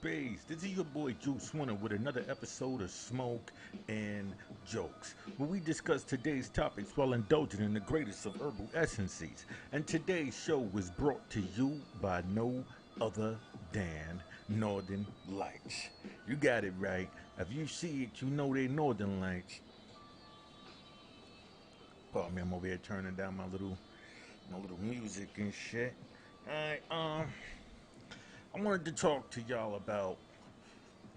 Peace. This is your boy Juice Winner with another episode of Smoke and Jokes, where we discuss today's topics while indulging in the greatest of herbal essences. And today's show was brought to you by no other than Northern Lights. You got it right. If you see it, you know they Northern Lights. Pardon me, I'm over here turning down my little music and shit. Alright, I wanted to talk to y'all about,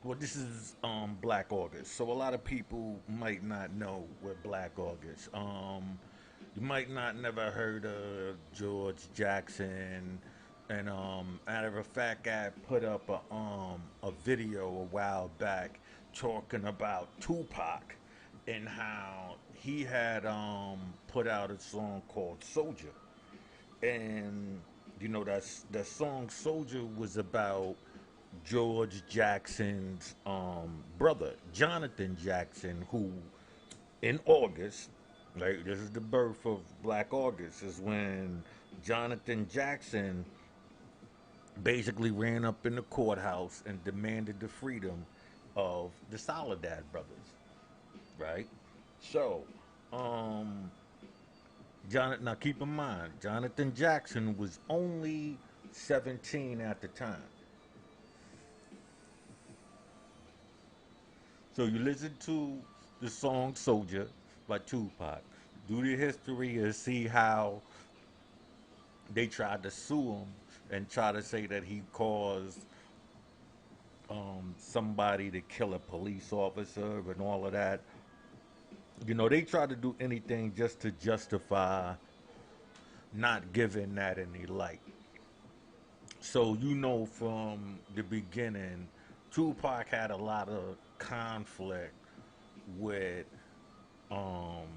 well, this is Black August. So a lot of people might not know what Black August. You might not never heard of George Jackson, and matter of fact, I put up a video a while back talking about Tupac and how he had put out a song called Soldier, and that song Soldier was about George Jackson's brother, Jonathan Jackson, who in August, right, this is the birth of Black August, is when Jonathan Jackson basically ran up in the courthouse and demanded the freedom of the Soledad brothers, right? So, um, now keep in mind, Jonathan Jackson was only 17 at the time. So you listen to the song Soldier by Tupac, do the history and see how they tried to sue him and try to say that he caused somebody to kill a police officer and all of that. They tried to do anything just to justify not giving that any light. So from the beginning, Tupac had a lot of conflict with um,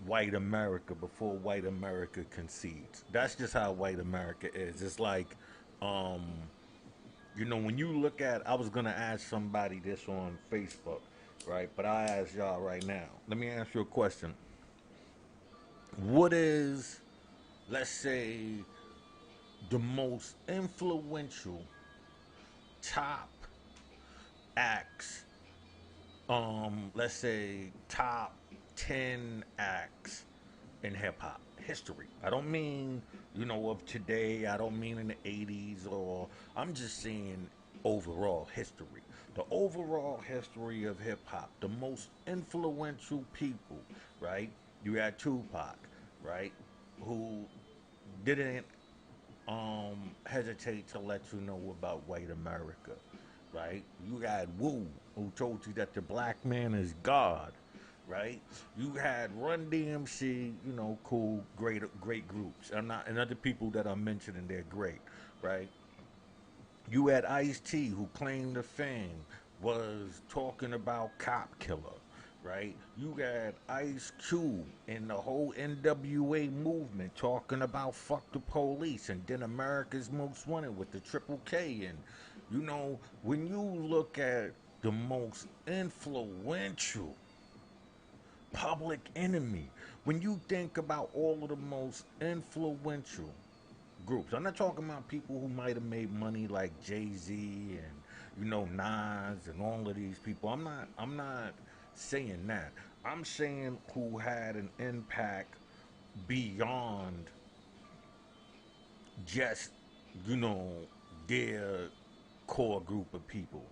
white America before white America concedes. That's just how white America is. It's like, um, when you look at, I was gonna ask somebody this on Facebook, right? But I ask y'all right now. Let me ask you a question. What is, let's say, the most influential top acts, let's say top 10 acts in hip hop history? I don't mean, of today, I don't mean in the 80s, or I'm just saying overall history. The overall history of hip hop, the most influential people, right? You had Tupac, right? Who didn't hesitate to let you know about white America, right? You had Wu, who told you that the black man is God, right? You had Run DMC, cool, great groups. I'm not, and other people that I'm mentioning, they're great, right? You had Ice T, who claimed the fame was talking about Cop Killer, right? You got Ice Cube and the whole NWA movement talking about fuck the police, and then America's Most Wanted with the Triple K, and When you look at the most influential public enemy, when you think about all of the most influential groups, I'm not talking about people who might have made money like Jay-Z and Nas and all of these people. I'm not saying that. I'm saying who had an impact beyond just you know their core group of people.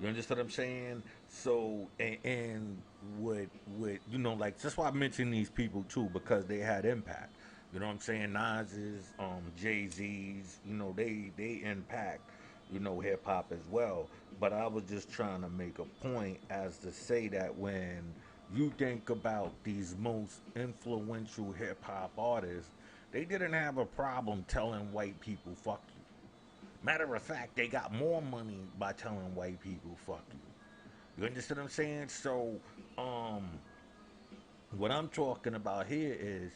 You understand what I'm saying? So and with like that's why I mention these people too because they had impact. You know what I'm saying? Nas's, Jay Z's, they impact hip hop as well. But I was just trying to make a point as to say that when you think about these most influential hip hop artists, they didn't have a problem telling white people fuck you. Matter of fact, they got more money by telling white people fuck you. You understand what I'm saying? So, um, what I'm talking about here is,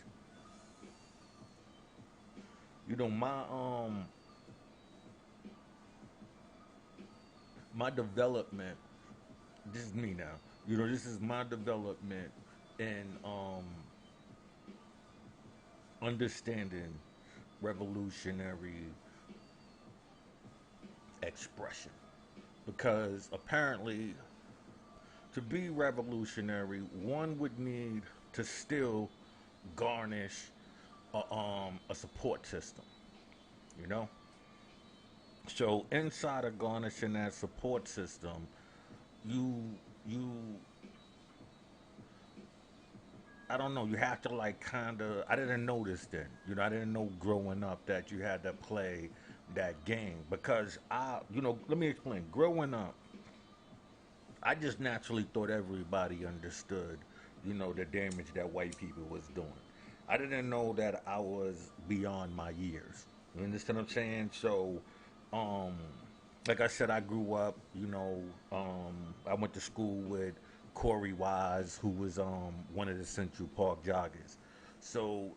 my development. This is me now. This is my development in understanding revolutionary expression. Because apparently, to be revolutionary, one would need to still garnish a support system, you know? So inside of garnishing that support system, you you I don't know, you have to like kind of I didn't know this then. I didn't know growing up that you had to play that game because let me explain. Growing up, I just naturally thought everybody understood, the damage that white people was doing. I didn't know that I was beyond my years. You understand what I'm saying? So, um, like I said, I grew up, I went to school with Corey Wise, who was one of the Central Park joggers. So,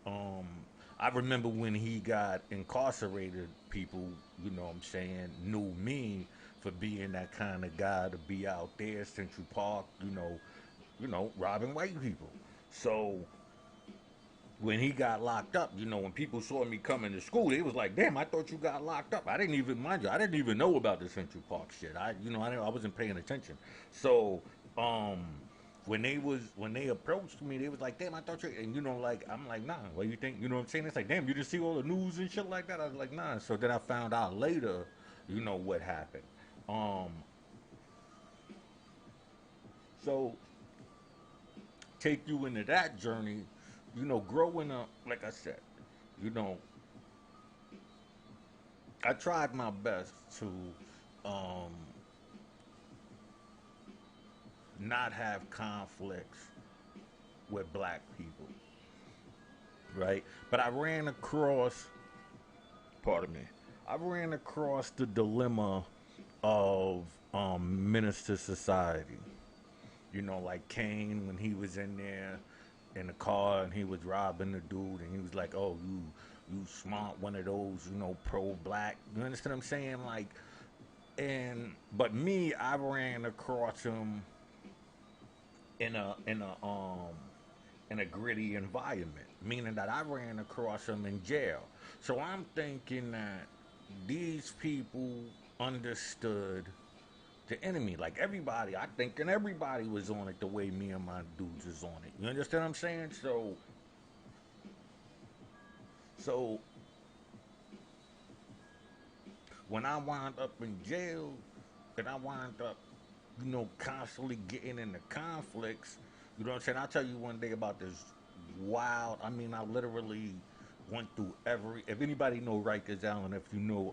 I remember when he got incarcerated, people, what I'm saying, knew me for being that kind of guy to be out there, Central Park, robbing white people. So when he got locked up, when people saw me coming to school, they was like, "Damn, I thought you got locked up." I didn't even mind you. I didn't even know about the Central Park shit. I wasn't paying attention. So, um, when they approached me, they was like, "Damn, I thought you," and like I'm like, "Nah, what do you think?" You know what I'm saying? It's like, "Damn, you didn't see all the news and shit like that." I was like, "Nah." So then I found out later, what happened. Um, so take you into that journey, growing up, like I said, you know, I tried my best to um, not have conflicts with black people, right? But pardon me, I ran across the dilemma of Minister Society. Like Kane when he was in there in the car and he was robbing the dude and he was like, "Oh, you smart one of those, pro black." You understand what I'm saying? Like, and but me, I ran across him in a gritty environment, meaning that I ran across him in jail. So I'm thinking that these people understood the enemy. Like everybody, I think, and everybody was on it the way me and my dudes is on it. You understand what I'm saying? So when I wound up in jail, and I wound up, constantly getting into conflicts. You know what I'm saying? I'll tell you one day about this wild. I mean, I literally went through every. If anybody know Rikers Island, if you know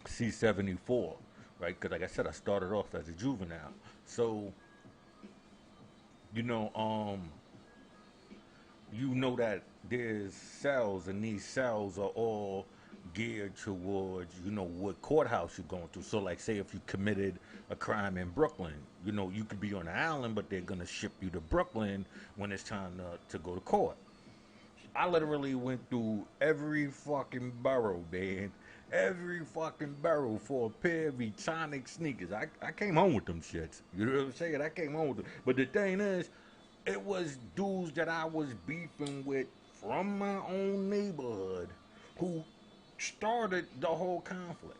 C-74, right? Because like I said, I started off as a juvenile. So you know, that there's cells, and these cells are all geared towards what courthouse you're going to. So like, say if you committed a crime in Brooklyn, you could be on the island, but they're gonna ship you to Brooklyn when it's time to go to court. I literally went through every fucking borough, man, every fucking barrel for a pair of Etonic sneakers. I came home with them shits. You know what I'm saying? I came home with them. But the thing is, it was dudes that I was beefing with from my own neighborhood who started the whole conflict.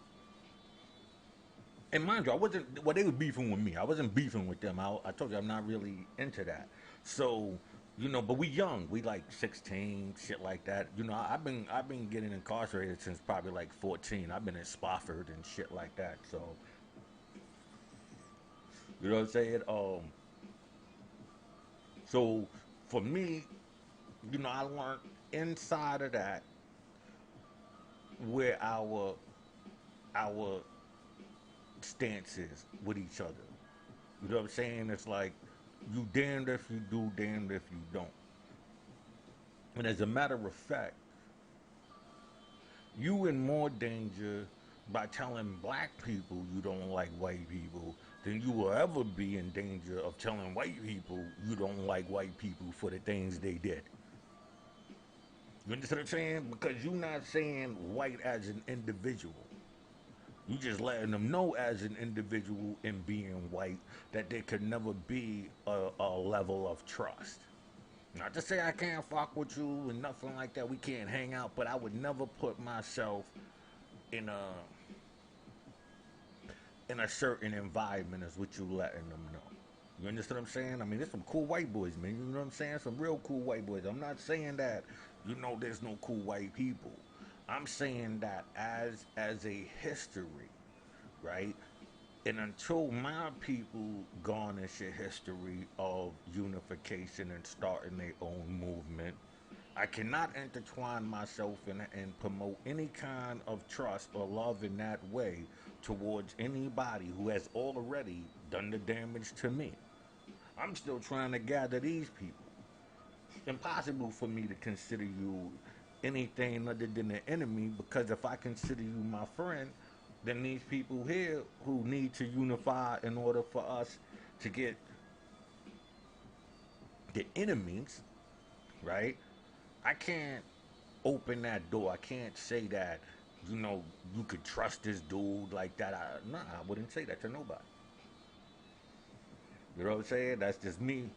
And mind you, I wasn't. Well, they were beefing with me. I wasn't beefing with them. I told you I'm not really into that. So, but we young. We like 16, shit like that. I've been getting incarcerated since probably like 14. I've been in Spofford and shit like that. So, you know what I'm saying? So for me, I learned inside of that where our stance is with each other. You know what I'm saying? It's like you damned if you do, damned if you don't. And as a matter of fact, you in more danger by telling black people you don't like white people than you will ever be in danger of telling white people you don't like white people for the things they did. You understand what I'm saying? Because you're not saying white as an individual. You just letting them know as an individual in being white that there could never be a level of trust. Not to say I can't fuck with you and nothing like that. We can't hang out, but I would never put myself in a certain environment as what you letting them know. You understand what I'm saying? I mean, there's some cool white boys, man. You know what I'm saying? Some real cool white boys. I'm not saying that, there's no cool white people. I'm saying that as a history, right? And until my people garnish a history of unification and starting their own movement, I cannot intertwine myself and promote any kind of trust or love in that way towards anybody who has already done the damage to me. I'm still trying to gather these people. It's impossible for me to consider you anything other than an enemy because if I consider you my friend, then these people here who need to unify in order for us to get the enemies, right? I can't open that door. I can't say that, you could trust this dude like that. Nah, I wouldn't say that to nobody. You know what I'm saying? That's just me.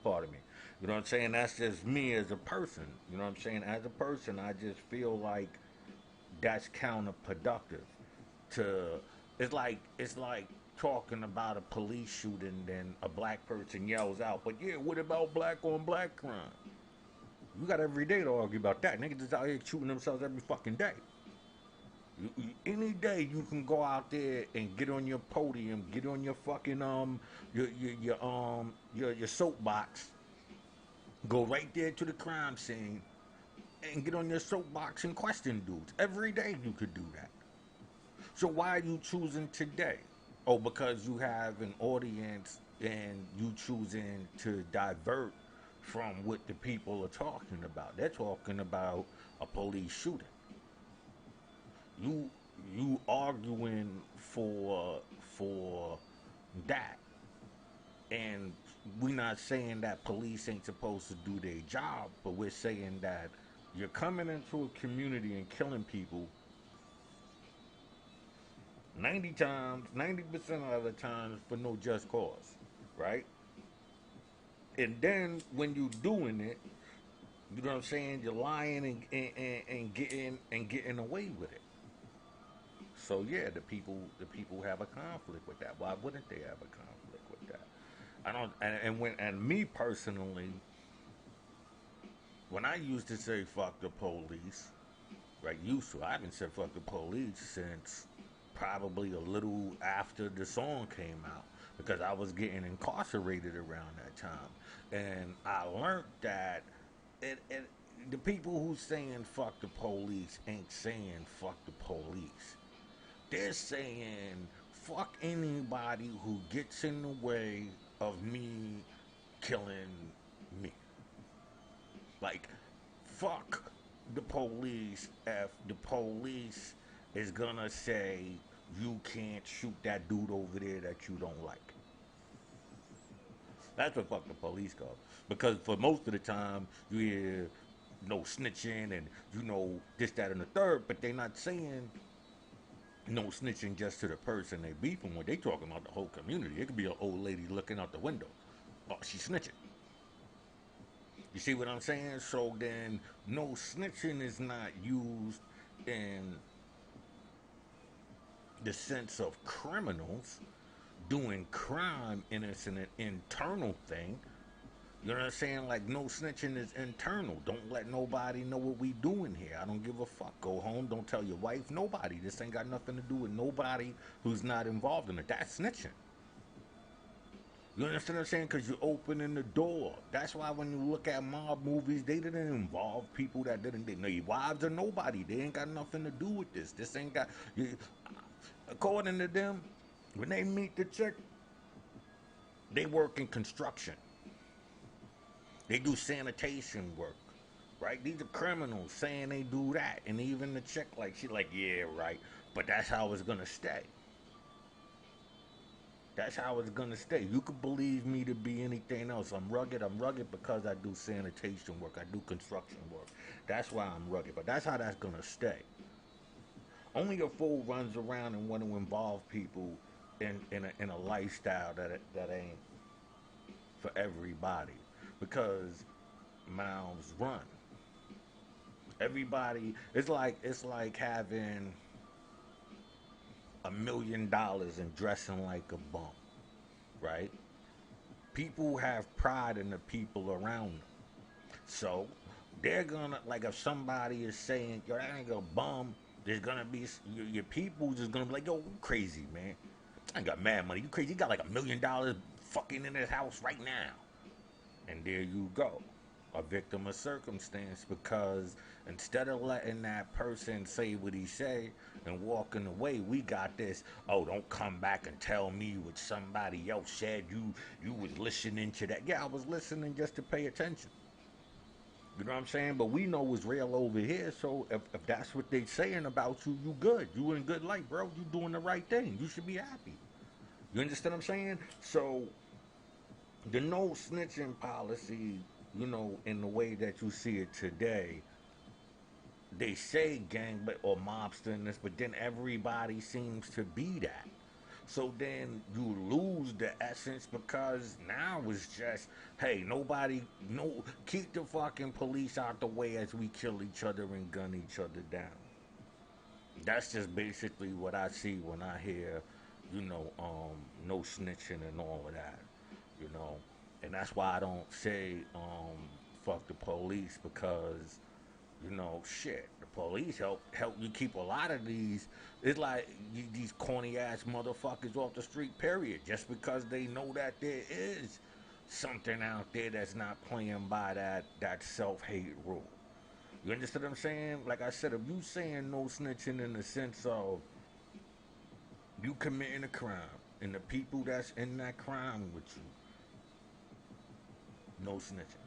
Pardon me. You know what I'm saying? That's just me as a person. You know what I'm saying? As a person, I just feel like that's counterproductive. To it's like talking about a police shooting, then a black person yells out, "But yeah, what about black on black crime?" You got every day to argue about that. Niggas is out here shooting themselves every fucking day. Any day you can go out there and get on your podium, get on your fucking your soapbox, go right there to the crime scene, and get on your soapbox and question dudes. Every day you could do that. So why are you choosing today? Oh, because you have an audience and you choosing to divert from what the people are talking about. They're talking about a police shooting. You you arguing for that, and we're not saying that police ain't supposed to do their job, but we're saying that you're coming into a community and killing people 90 times, 90% of the times for no just cause, right? And then when you're doing it, you know what I'm saying, you're lying and getting away with it. So yeah, the people have a conflict with that. Why wouldn't they have a conflict with that? I don't. And me personally, when I used to say fuck the police, right? Used to. I haven't said fuck the police since probably a little after the song came out because I was getting incarcerated around that time, and I learned that it the people who saying fuck the police ain't saying fuck the police. They're saying fuck anybody who gets in the way of me killing me. Like, fuck the police if the police is gonna say you can't shoot that dude over there that you don't like. That's what fuck the police call. Because for most of the time, you hear no snitching and this, that, and the third, but they not saying no snitching just to the person they beefing with. They talking about the whole community. It could be an old lady looking out the window. Oh, she's snitching. You see what I'm saying? So then, no snitching is not used in the sense of criminals doing crime, and it's an internal thing. You know what I'm saying? Like, no snitching is internal. Don't let nobody know what we doing here. I don't give a fuck. Go home. Don't tell your wife. Nobody. This ain't got nothing to do with nobody who's not involved in it. That's snitching. You understand what I'm saying? Because you're opening the door. That's why when you look at mob movies, they didn't involve people that didn't. They know your wives or nobody. They ain't got nothing to do with this. This ain't got. According to them, when they meet the chick, they work in construction. They do sanitation work, right? These are criminals saying they do that, and even the chick, like, she like, yeah, right. But that's how it's gonna stay. That's how it's gonna stay. You could believe me to be anything else. I'm rugged. I'm rugged because I do sanitation work. I do construction work. That's why I'm rugged. But that's how that's gonna stay. Only a fool runs around and want to involve people in a lifestyle that ain't for everybody, because mouths run. Everybody, it's like having $1 million and dressing like a bum, right? People have pride in the people around them. So they're gonna, like, if somebody is saying, yo, that ain't a bum, there's gonna be your people just gonna be like, yo, you crazy, man. I ain't got mad money. You crazy? You got like $1 million fucking in his house right now. And there you go. A victim of circumstance, because instead of letting that person say what he say and walking away, we got this, oh, don't come back and tell me what somebody else said. You was listening to that. Yeah, I was listening just to pay attention. You know what I'm saying? But we know it's real over here, so if that's what they saying about you, you good. You in good light, bro. You doing the right thing. You should be happy. You understand what I'm saying? So the no snitching policy, in the way that you see it today, they say gang but or mobsterness, but then everybody seems to be that. So then you lose the essence, because now it's just, hey, nobody, no, keep the fucking police out the way as we kill each other and gun each other down. That's just basically what I see when I hear, no snitching and all of that, you know. And that's why I don't say, fuck the police, because, shit, the police help you keep a lot of these. It's like these corny ass motherfuckers off the street. Period. Just because they know that there is something out there that's not playing by that self hate rule. You understand what I'm saying? Like I said, if you saying no snitching in the sense of you committing a crime and the people that's in that crime with you, no snitching.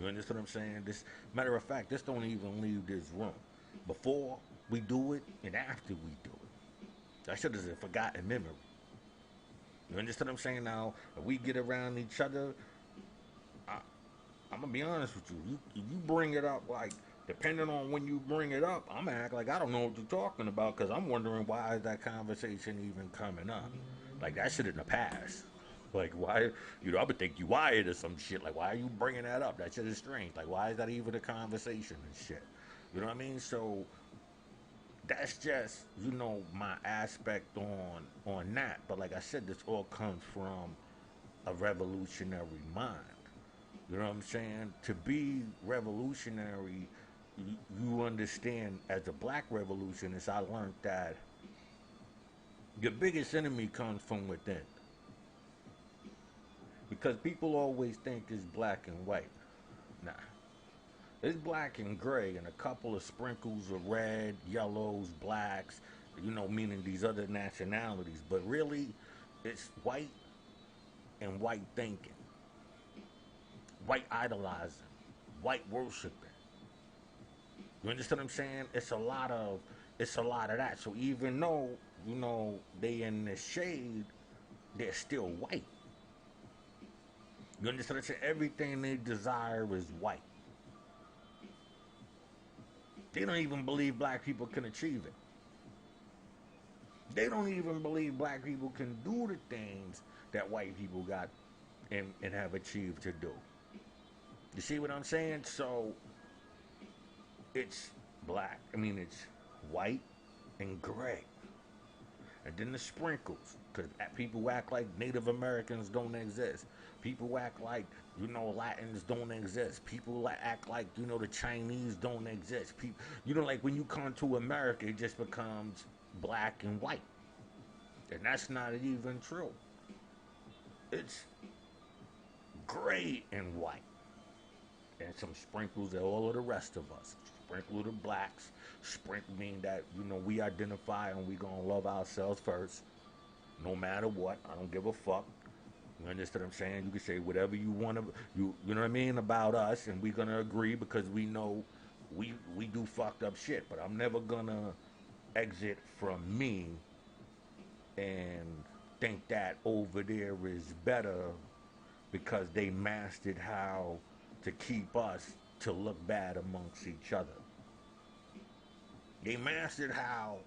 You understand what I'm saying? This, matter of fact, this don't even leave this room. Before we do it and after we do it. That shit is a forgotten memory. You understand what I'm saying? Now, if we get around each other, I, I'm gonna be honest with you. You bring it up, like, depending on when you bring it up, I'm gonna act like I don't know what you're talking about, because I'm wondering why is that conversation even coming up? Like, that shit in the past. Like, why? I would think you wired or some shit. Like, why are you bringing that up? That shit is strange. Like, why is that even a conversation and shit? You know what I mean? So that's just, my aspect on that. But like I said, this all comes from a revolutionary mind. You know what I'm saying? To be revolutionary, you understand, as a black revolutionist, I learned that your biggest enemy comes from within. Because people always think it's black and white. Nah. It's black and gray and a couple of sprinkles of red, yellows, blacks, meaning these other nationalities. But really, it's white and white thinking, white idolizing, white worshiping. You understand what I'm saying? It's a lot of that. So even though, they in the shade, they're still white. You understand what I'm saying? Everything they desire is white. They don't even believe black people can achieve it. They don't even believe black people can do the things that white people got and have achieved to do. You see what I'm saying? So it's black. I mean, it's white and gray. And then the sprinkles, because people act like Native Americans don't exist. People act like, Latins don't exist. People act like, the Chinese don't exist. People, like when you come to America, it just becomes black and white. And that's not even true. It's gray and white. And some sprinkles of all of the rest of us. Sprinkle of the blacks. Sprinkle mean that, we identify and we gonna love ourselves first. No matter what. I don't give a fuck. You understand what I'm saying? You can say whatever you want to, you know what I mean, about us, and we're gonna agree because we know we do fucked up shit. But I'm never gonna exit from me and think that over there is better because they mastered how to keep us to look bad amongst each other. They mastered how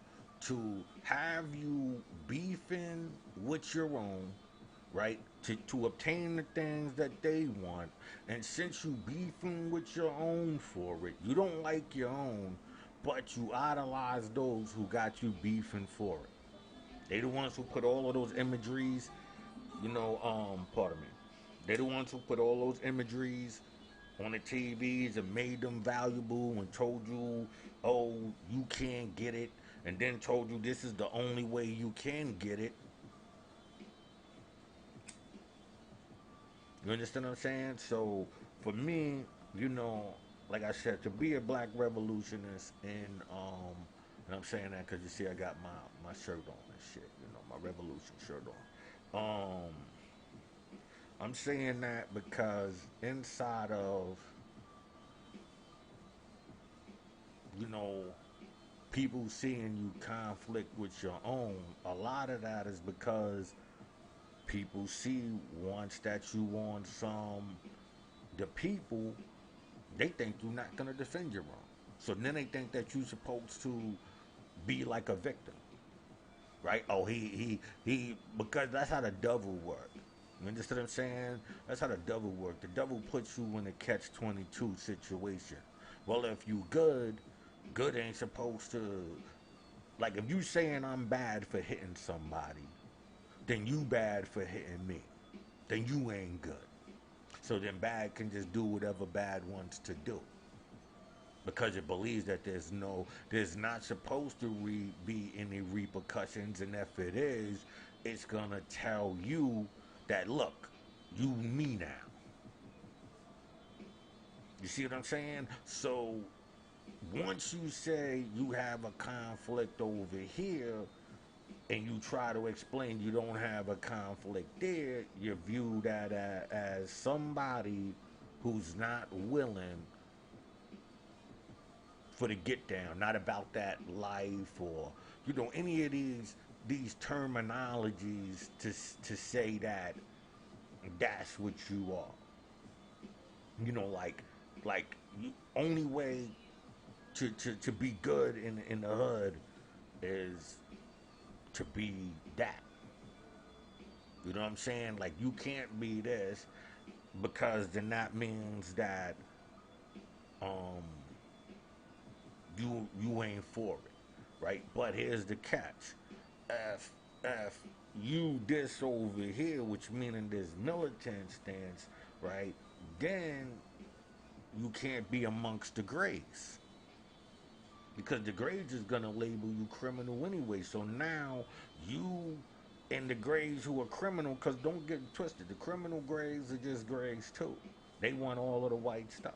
to have you beefing with your own, right? To obtain the things that they want. And since you beefing with your own for it, you don't like your own, but you idolize those who got you beefing for it. They the ones who put all of those imageries, pardon me. They the ones who put all those imageries on the TVs and made them valuable and told you, oh, you can't get it, and then told you this is the only way you can get it. You understand what I'm saying? So for me, like I said, to be a black revolutionist and I'm saying that because you see I got my shirt on and shit, my revolution shirt on. I'm saying that because inside of, you know, people seeing you conflict with your own, a lot of that is because people see once that you on some, the people, they think you're not going to defend your own. So then they think that you're supposed to be like a victim, right? Oh, because that's how the devil works. You understand what I'm saying? That's how the devil works. The devil puts you in a catch-22 situation. Well, if you good ain't supposed to, like if you saying I'm bad for hitting somebody, then you bad for hitting me. Then you ain't good. So then bad can just do whatever bad wants to do. Because it believes that there's not supposed to be any repercussions, and if it is, it's gonna tell you that look, you me now. You see what I'm saying? So once you say you have a conflict over here, and you try to explain you don't have a conflict there, you're viewed as somebody who's not willing for the get down, not about that life or any of these terminologies to say that that's what you are. Like you, only way to be good in the hood is to be that. You know what I'm saying? Like you can't be this because then that means that um you ain't for it, right? But here's the catch: if you this over here, which meaning this militant stance, right? Then you can't be amongst the grays because the grays is gonna label you criminal anyway. So now you and the grays who are criminal, because don't get twisted, the criminal grays are just grays too. They want all of the white stuff.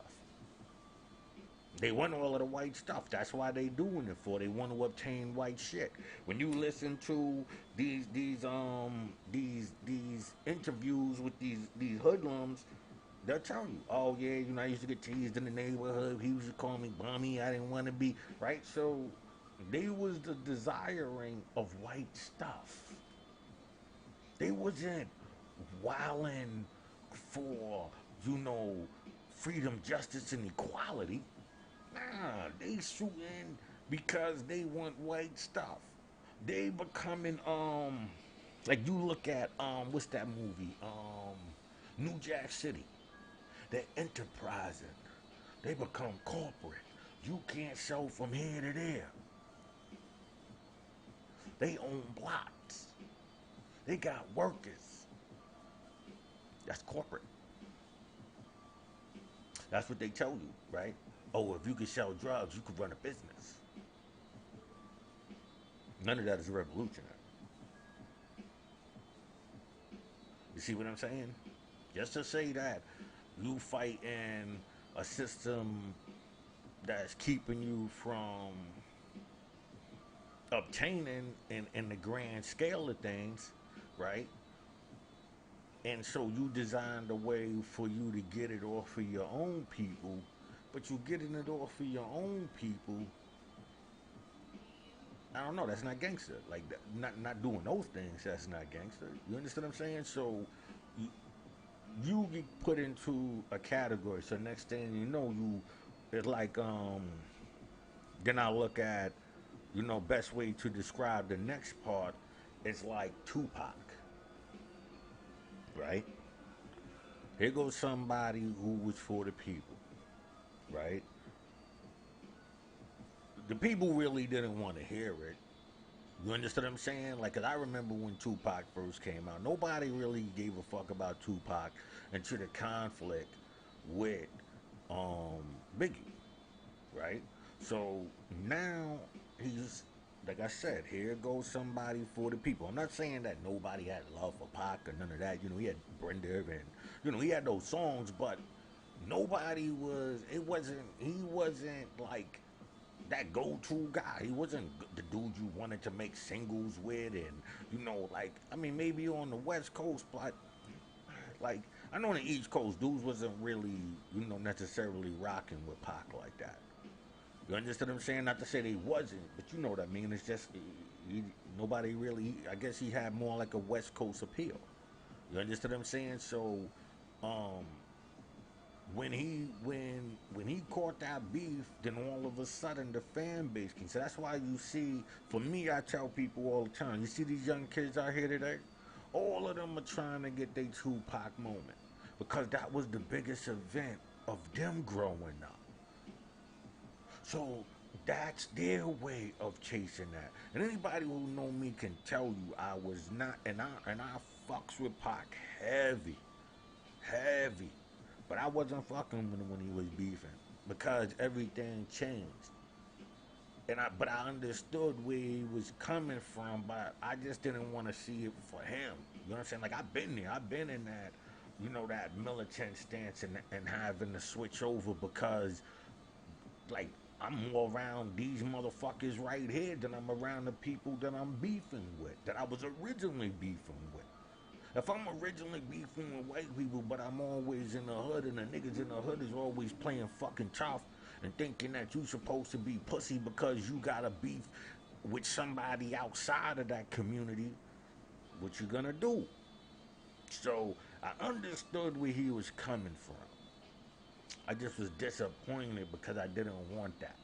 They want all of the white stuff. That's why they doing it for. They want to obtain white shit. When you listen to these interviews with these hoodlums, they'll tell you, oh yeah, I used to get teased in the neighborhood. He used to call me bummy. I didn't want to be right. So they was the desiring of white stuff. They wasn't wilding for freedom, justice, and equality. Nah, they shooting because they want white stuff. They becoming like you look at what's that movie? New Jack City. They're enterprising. They become corporate. You can't sell from here to there. They own blocks. They got workers. That's corporate. That's what they tell you, right? Oh, if you can sell drugs, you could run a business. None of that is revolutionary. You see what I'm saying? Just to say that you fight in a system that's keeping you from obtaining in the grand scale of things, right? And so you designed a way for you to get it off of your own people, but you getting it off of your own people. I don't know. That's not gangster. Like that, not doing those things. That's not gangster. You understand what I'm saying? So you, you get put into a category. So next thing you know, you it's like then I look at best way to describe the next part is like Tupac, right? Here goes somebody who was for the people, right? The people really didn't want to hear it. You understand what I'm saying? Like, 'cause I remember when Tupac first came out, nobody really gave a fuck about Tupac until the conflict with um, Biggie, right? So now he's like I said, here goes somebody for the people. I'm not saying that nobody had love for Pac or none of that. He had Brenda and he had those songs, but nobody was. It wasn't. He wasn't like that go-to guy. He wasn't the dude you wanted to make singles with, and like I mean, maybe on the West Coast, but like I know on the East Coast, dudes wasn't really necessarily rocking with Pac like that. You understand what I'm saying? Not to say they wasn't, but you know what I mean. It's just nobody really. I guess he had more like a West Coast appeal. You understand what I'm saying? So, um, when he caught that beef, then all of a sudden the fan base can. So that's why you see. For me, I tell people all the time. You see these young kids out here today. All of them are trying to get their Tupac moment because that was the biggest event of them growing up. So that's their way of chasing that. And anybody who know me can tell you I was not, and I fucks with Pac heavy, heavy. But I wasn't fucking with him when he was beefing because everything changed. But I understood where he was coming from, but I just didn't want to see it for him. You know what I'm saying? Like I've been there. I've been in that, that militant stance and having to switch over because like I'm more around these motherfuckers right here than I'm around the people that I'm beefing with, that I was originally beefing with. If I'm originally beefing with white people, but I'm always in the hood, and the niggas in the hood is always playing fucking tough and thinking that you supposed to be pussy because you got a beef with somebody outside of that community, what you gonna do? So I understood where he was coming from. I just was disappointed because I didn't want that.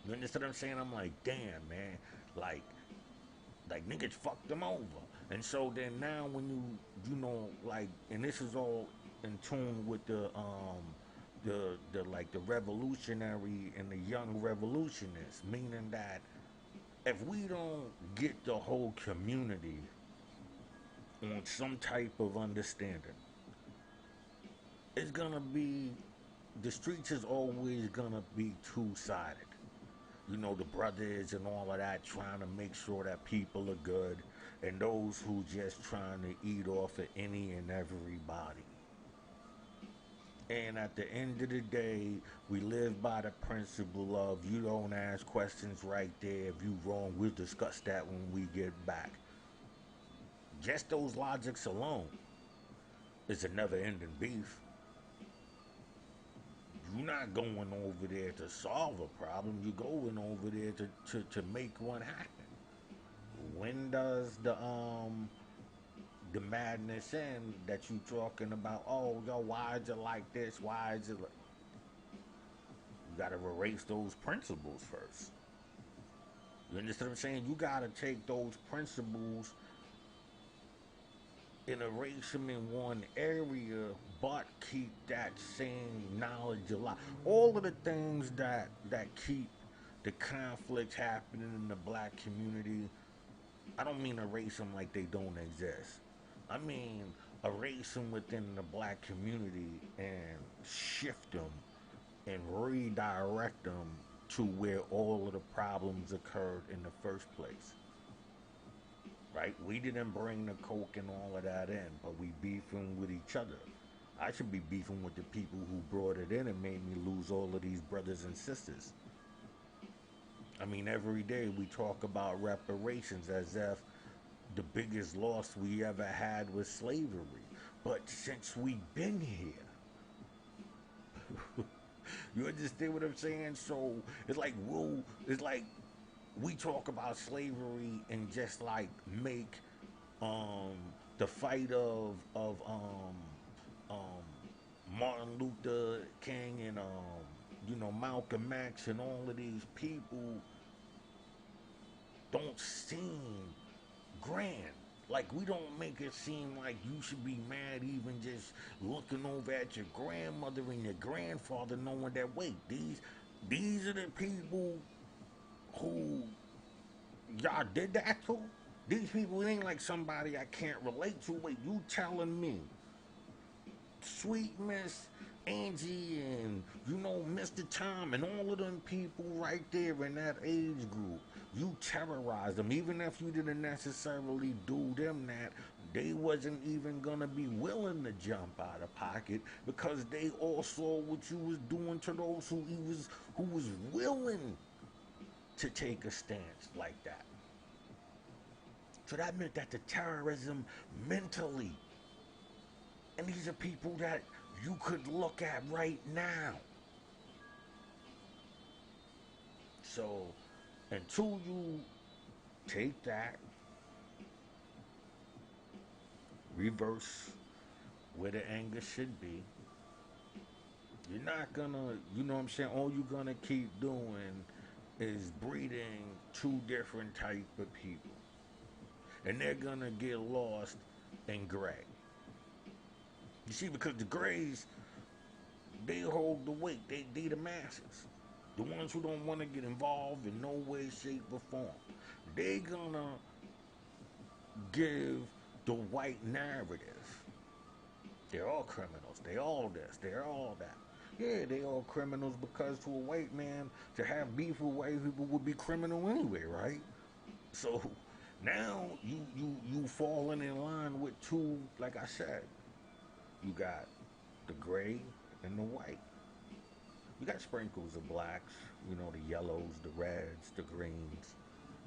You understand what I'm saying? I'm like, damn, man, like, like niggas fucked them over. And so then now when like, and this is all in tune with the like the revolutionary and the young revolutionists, meaning that if we don't get the whole community on some type of understanding, it's gonna be the streets is always gonna be two-sided. The brothers and all of that trying to make sure that people are good, and those who just trying to eat off of any and everybody. And at the end of the day, we live by the principle of you don't ask questions right there. If you wrong, we'll discuss that when we get back. Just those logics alone is a never ending beef. You're not going over there to solve a problem. You're going over there to make one happen. When does the madness end that you talking about? Oh, yo, why is it like this? Why is it? gotta erase those principles first. You understand what I'm saying? You gotta take those principles and erase them in one area, but keep that same knowledge alive. All of the things that keep the conflicts happening in the black community, I don't mean erase them like they don't exist. I mean erase them within the black community and shift them and redirect them to where all of the problems occurred in the first place. Right? We didn't bring the coke and all of that in, but we beefing with each other. I should be beefing with the people who brought it in and made me lose all of these brothers and sisters. I mean, every day we talk about reparations as if the biggest loss we ever had was slavery. But since we've been here, you understand what I'm saying? So it's like we talk about slavery and just like make um the fight of Martin Luther King and Malcolm X and all of these people don't seem grand. Like we don't make it seem like you should be mad even just looking over at your grandmother and your grandfather knowing that wait, these are the people who y'all did that to? These people ain't like somebody I can't relate to. Wait, you telling me Sweet Miss Angie and Mr. Tom and all of them people right there in that age group, you terrorized them. Even if you didn't necessarily do them that, they wasn't even gonna be willing to jump out of pocket because they all saw what you was doing to those who was willing to take a stance like that. So that meant that the terrorism mentally, and these are people that you could look at right now. So until you take that, reverse where the anger should be, you're not gonna, you know what I'm saying? All you're gonna keep doing is breeding two different type of people, and they're gonna get lost in gray. You see, because the grays, they hold the weight. They the masses. The ones who don't want to get involved in no way, shape, or form. They gonna give the white narrative. They're all criminals. They all this. They're all that. Yeah, they all criminals because to a white man, to have beef with white people would be criminal anyway, right? So now you falling in line with two, like I said, you got the gray and the white. You got sprinkles of blacks, the yellows, the reds, the greens,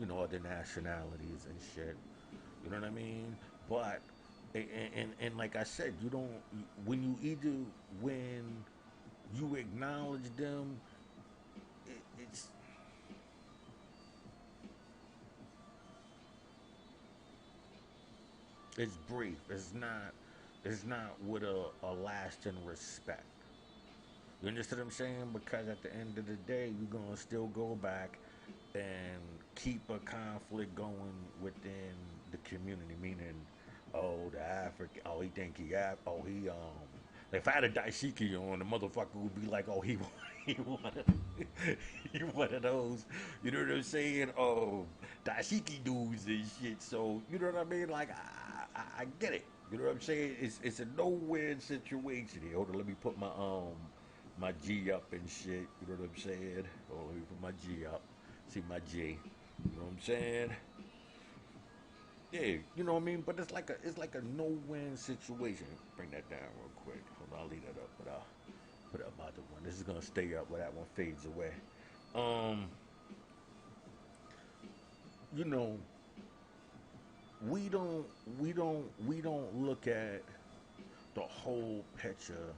other nationalities and shit. You know what I mean? But and like I said, you don't when you either when you acknowledge them, it's brief. It's not with a lasting respect. You understand what I'm saying? Because at the end of the day, you're gonna still go back and keep a conflict going within the community. Meaning, oh, the African, oh, he think oh, if I had a daishiki on, the motherfucker would be like, oh, he one of, he one of those, you know what I'm saying? Oh, daishiki dudes and shit. So you know what I mean? Like I get it. You know what I'm saying? It's a no-win situation here. Hold on, let me put my G up and shit. You know what I'm saying? Oh, let me put my G up. See my G. You know what I'm saying? Yeah, you know what I mean. But it's like a no-win situation. Bring that down real quick. Hold on, I'll leave that up. But I'll put up my other one. This is gonna stay up where that one fades away. Um, you know, we don't we don't look at the whole picture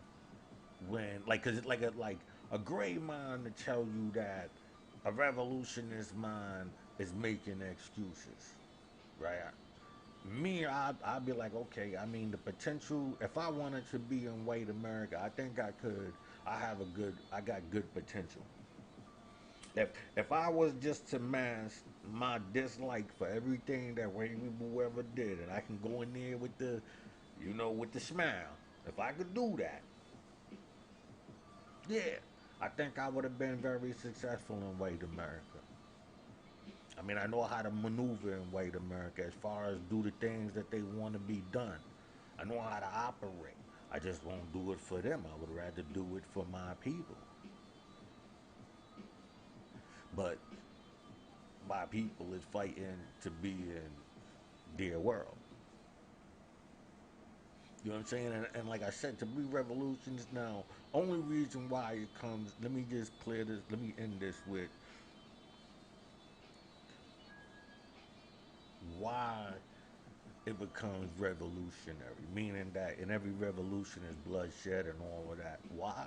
when cause it's like a gray mind to tell you that a revolutionist mind is making excuses, right? Me, I'd be like, okay, I mean, the potential, if I wanted to be in white America, I think I could I got good potential. If I was just to mask my dislike for everything that white people ever did, and I can go in there with the, with the smile. If I could do that, yeah, I think I would have been very successful in white America. I mean, I know how to maneuver in white America as far as do the things that they want to be done. I know how to operate. I just won't do it for them. I would rather do it for my people. But my people is fighting to be in their world. You know what I'm saying? And like I said, to be revolutionist now, only reason why it comes, let me just clear this, let me end this with why it becomes revolutionary, meaning that in every revolution is bloodshed and all of that. Why?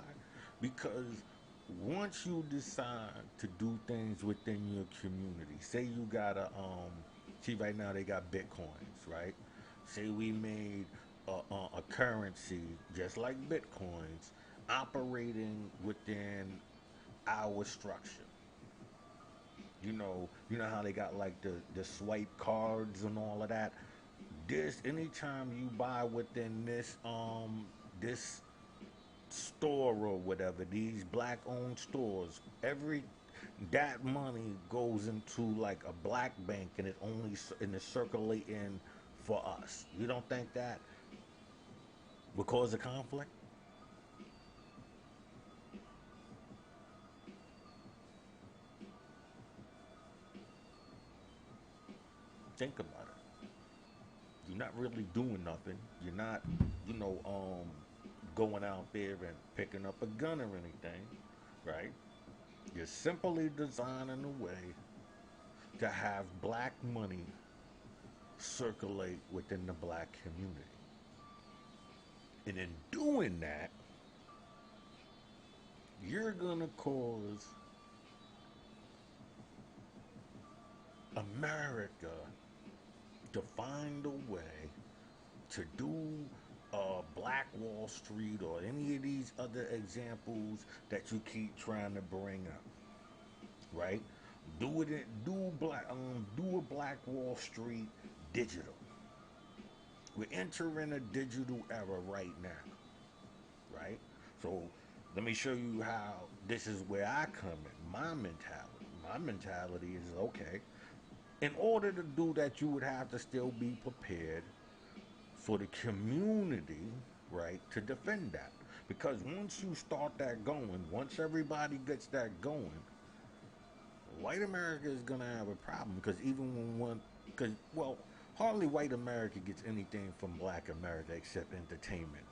Because once you decide to do things within your community, say you got see right now they got bitcoins, right? Say we made a currency just like bitcoins operating within our structure. You know how they got like the swipe cards and all of that. This anytime you buy within this store or whatever, these black owned stores, every that money goes into like a black bank and it only and it's circulating for us. You don't think that would cause a conflict? Think about it. You're not really doing nothing. You're not, you know, going out there and picking up a gun or anything, right? You're simply designing a way to have black money circulate within the black community. And in doing that, you're going to cause America to find a way to do Black Wall Street or any of these other examples that you keep trying to bring up, right? Do a Black Wall Street digital. We're entering a digital era right now, right? So let me show you how this is where I come in. My mentality. My mentality is okay. In order to do that, you would have to still be prepared for the community, right, to defend that. Because once you start that going, once everybody gets that going, white America is gonna have a problem. Because even when one, because well, hardly white America gets anything from black America except entertainment.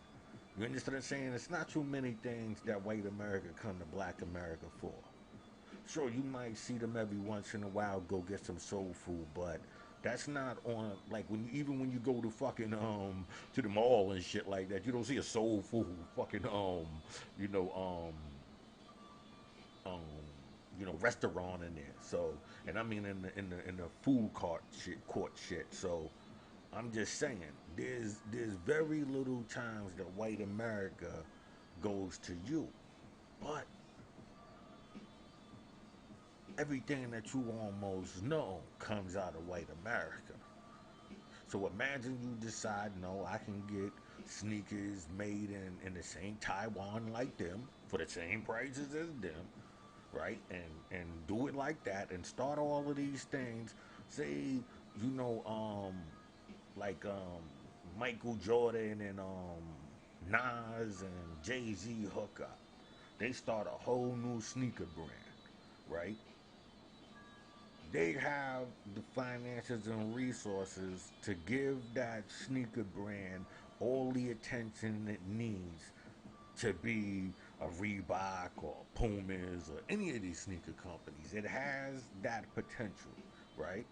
You understand what I'm saying? It's not too many things that white America come to black America for. Sure, you might see them every once in a while go get some soul food, but that's not on like even when you go to fucking to the mall and shit like that, you don't see a soul food fucking you know um restaurant in there. So and I mean in the food court shit. So I'm just saying there's very little times that white America goes to you, but everything that you almost know comes out of white America. So imagine you decide, no, I can get sneakers made in the same Taiwan like them for the same prices as them, right? And do it like that and start all of these things. Say, you know, like Michael Jordan and Nas and Jay Z hook up. They start a whole new sneaker brand, right? They have the finances and resources to give that sneaker brand all the attention it needs to be a Reebok or Pumas or any of these sneaker companies. It has that potential, right?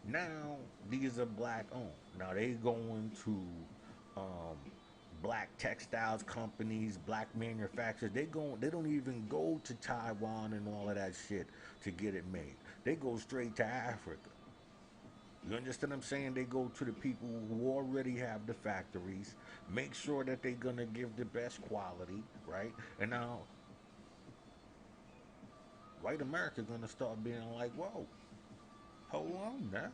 Now these are black owned. Now they going to um, black textiles companies, black manufacturers. They don't even go to Taiwan and all of that shit to get it made. They go straight to Africa. You understand what I'm saying? They go to the people who already have the factories, make sure that they're gonna give the best quality, right? And now white America gonna start being like, whoa, hold on now.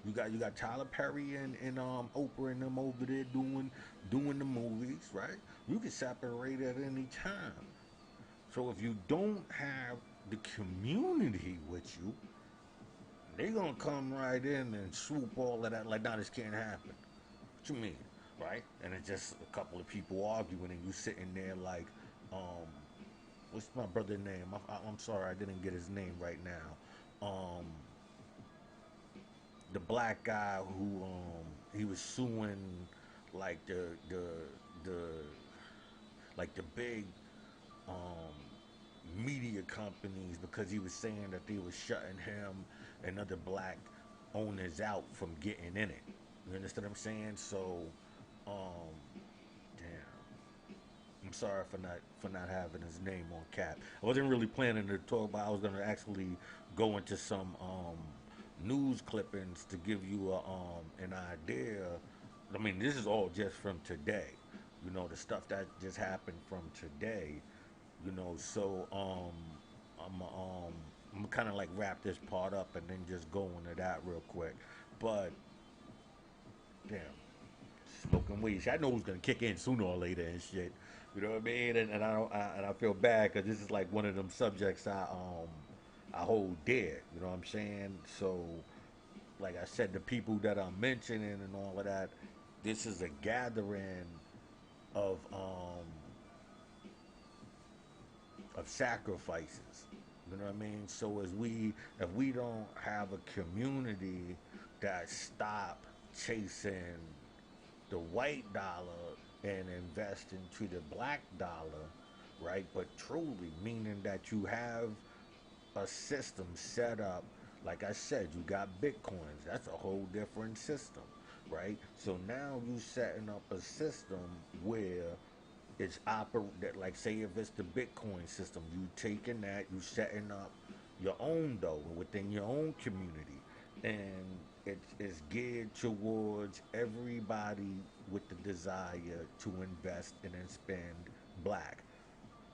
You got Tyler Perry and Oprah and them over there doing the movies, right? You can separate at any time. So if you don't have the community with you, they gonna come right in and swoop all of that like, nah, this can't happen. What you mean, right? And it's just a couple of people arguing, and you sitting there like, um, what's my brother's name? I'm sorry, I didn't get his name right now. The black guy who he was suing like the like the big um media companies because he was saying that they were shutting him and other black owners out from getting in it. You understand what I'm saying? So, um, damn. I'm sorry for not having his name on cap. I wasn't really planning to talk, but I was gonna actually go into some news clippings to give you an idea. I mean, this is all just from today. You know, the stuff that just happened from today. You know, so I'm I'm kind of like wrap this part up and then just go into that real quick. But damn, smoking weed. I know it was gonna kick in sooner or later and shit. You know what I mean? And I don't, and I feel bad because this is like one of them subjects I hold dear. You know what I'm saying? So like I said, the people that I'm mentioning and all of that, this is a gathering of um of sacrifices. You know what I mean? So if we don't have a community that stop chasing the white dollar and invest into the black dollar, right? But truly, meaning that you have a system set up. Like I said, you got bitcoins. That's a whole different system, right? So now you setting up a system where that, like say if it's the Bitcoin system, you taking that, you setting up your own though within your own community, and it's geared towards everybody with the desire to invest and then spend black.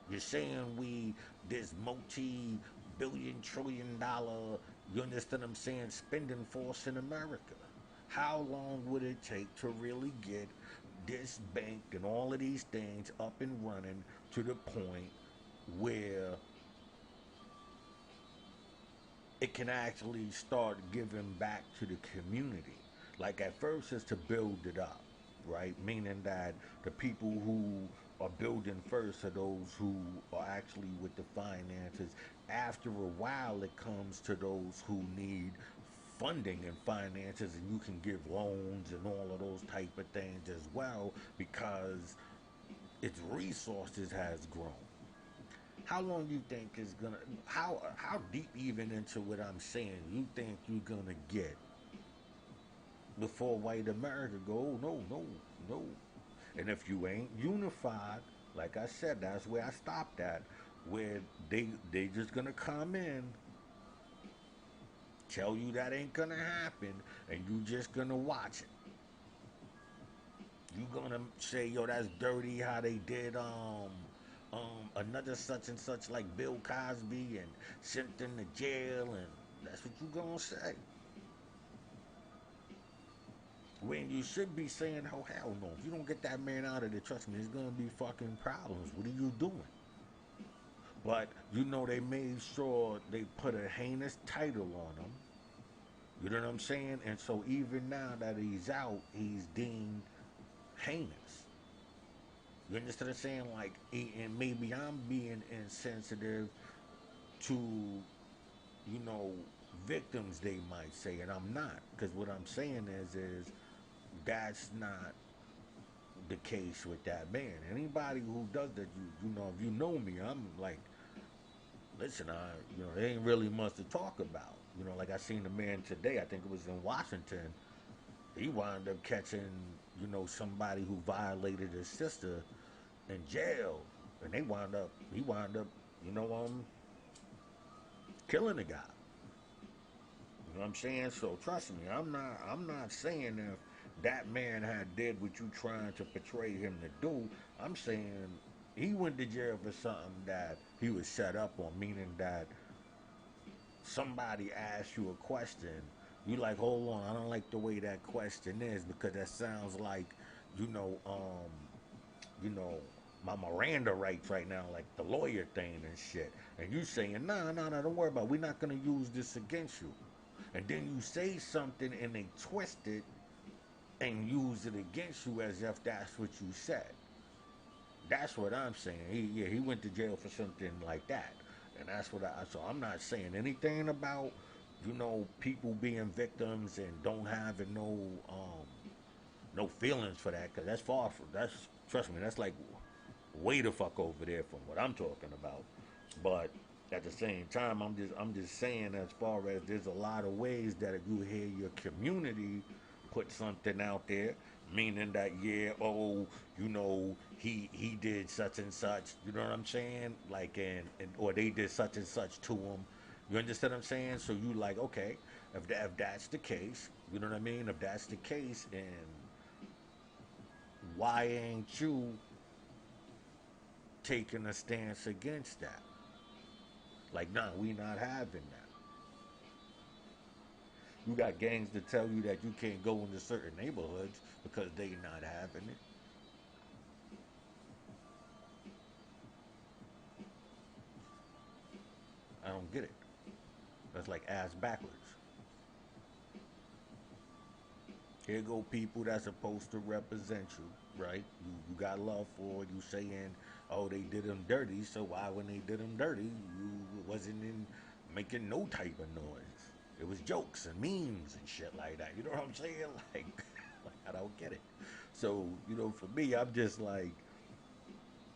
You're saying we this multi-billion trillion dollar, you understand what I'm saying, spending force in America. How long would it take to really get this bank and all of these things up and running to the point where it can actually start giving back to the community? Like at first is to build it up, right? Meaning that the people who are building first are those who are actually with the finances. After a while, it comes to those who need funding and finances, and you can give loans and all of those type of things as well because its resources has grown. How long you think is gonna how deep even into what I'm saying you think you're gonna get before white America go, oh, no, no, no. And if you ain't unified, like I said, that's where I stopped at, where they just gonna come in, tell you that ain't gonna happen, and you just gonna watch it. You gonna say, yo, that's dirty how they did another such and such like Bill Cosby and sent him to jail, and that's what you gonna say. When you should be saying, oh hell no, if you don't get that man out of there, trust me, there's gonna be fucking problems. What are you doing? But you know they made sure they put a heinous title on him. You know what I'm saying? And so even now that he's out, he's deemed heinous. You understand what I'm saying? Like, and maybe I'm being insensitive to, you know, victims, they might say, and I'm not. Because what I'm saying is that's not the case with that man. Anybody who does that, you know, if you know me, I'm like, listen, you know, there ain't really much to talk about. You know, like I seen the man today. I think it was in Washington. He wound up catching, you know, somebody who violated his sister in jail, and he wound up, you know, killing the guy. You know what I'm saying? So trust me, I'm not saying if that man had did what you trying to portray him to do. I'm saying he went to jail for something that he was set up on, meaning that somebody asked you a question, you like, hold on, I don't like the way that question is because that sounds like, you know, you know, my Miranda rights right now, like the lawyer thing and shit. And you saying, nah, nah, nah, don't worry about it. We're not gonna use this against you. And then you say something and they twist it and use it against you as if that's what you said. That's what I'm saying. He went to jail for something like that, and that's what I. So I'm not saying anything about people being victims and don't having no feelings for that, because that's far from that's, trust me, that's like way the fuck over there from what I'm talking about. But at the same time, I'm just saying, as far as there's a lot of ways that if you hear your community put something out there, meaning that, yeah, oh, he did such and such, you know what I'm saying, like, and or they did such and such to him. You understand what I'm saying? So you like, okay, if that's the case, you know what I mean, if that's the case, and why ain't you taking a stance against that? Like, nah, we not having that. You got gangs to tell you that you can't go into certain neighborhoods because they not having it. I don't get it. That's like ass backwards. Here go people that's supposed to represent you, right? You got love for you saying, oh, they did them dirty, so why when they did them dirty, you wasn't in making no type of noise? It was jokes and memes and shit like that. You know what I'm saying? Like, like I don't get it. So, for me, I'm just like,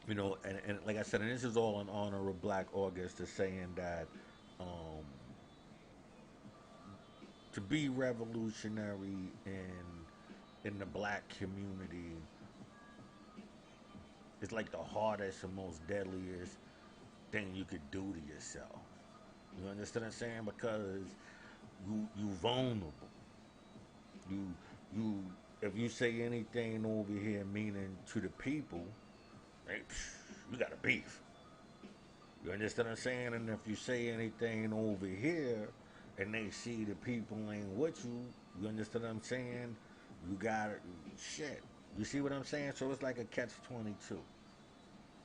and like I said, and this is all in honor of Black August, is saying that um, to be revolutionary in the black community is like the hardest and most deadliest thing you could do to yourself. You understand what I'm saying? Because you vulnerable. You you if you say anything over here meaning to the people, hey, you got a beef. You understand what I'm saying? And if you say anything over here and they see the people ain't with you, you understand what I'm saying? You got shit. You see what I'm saying? So it's like a catch 22.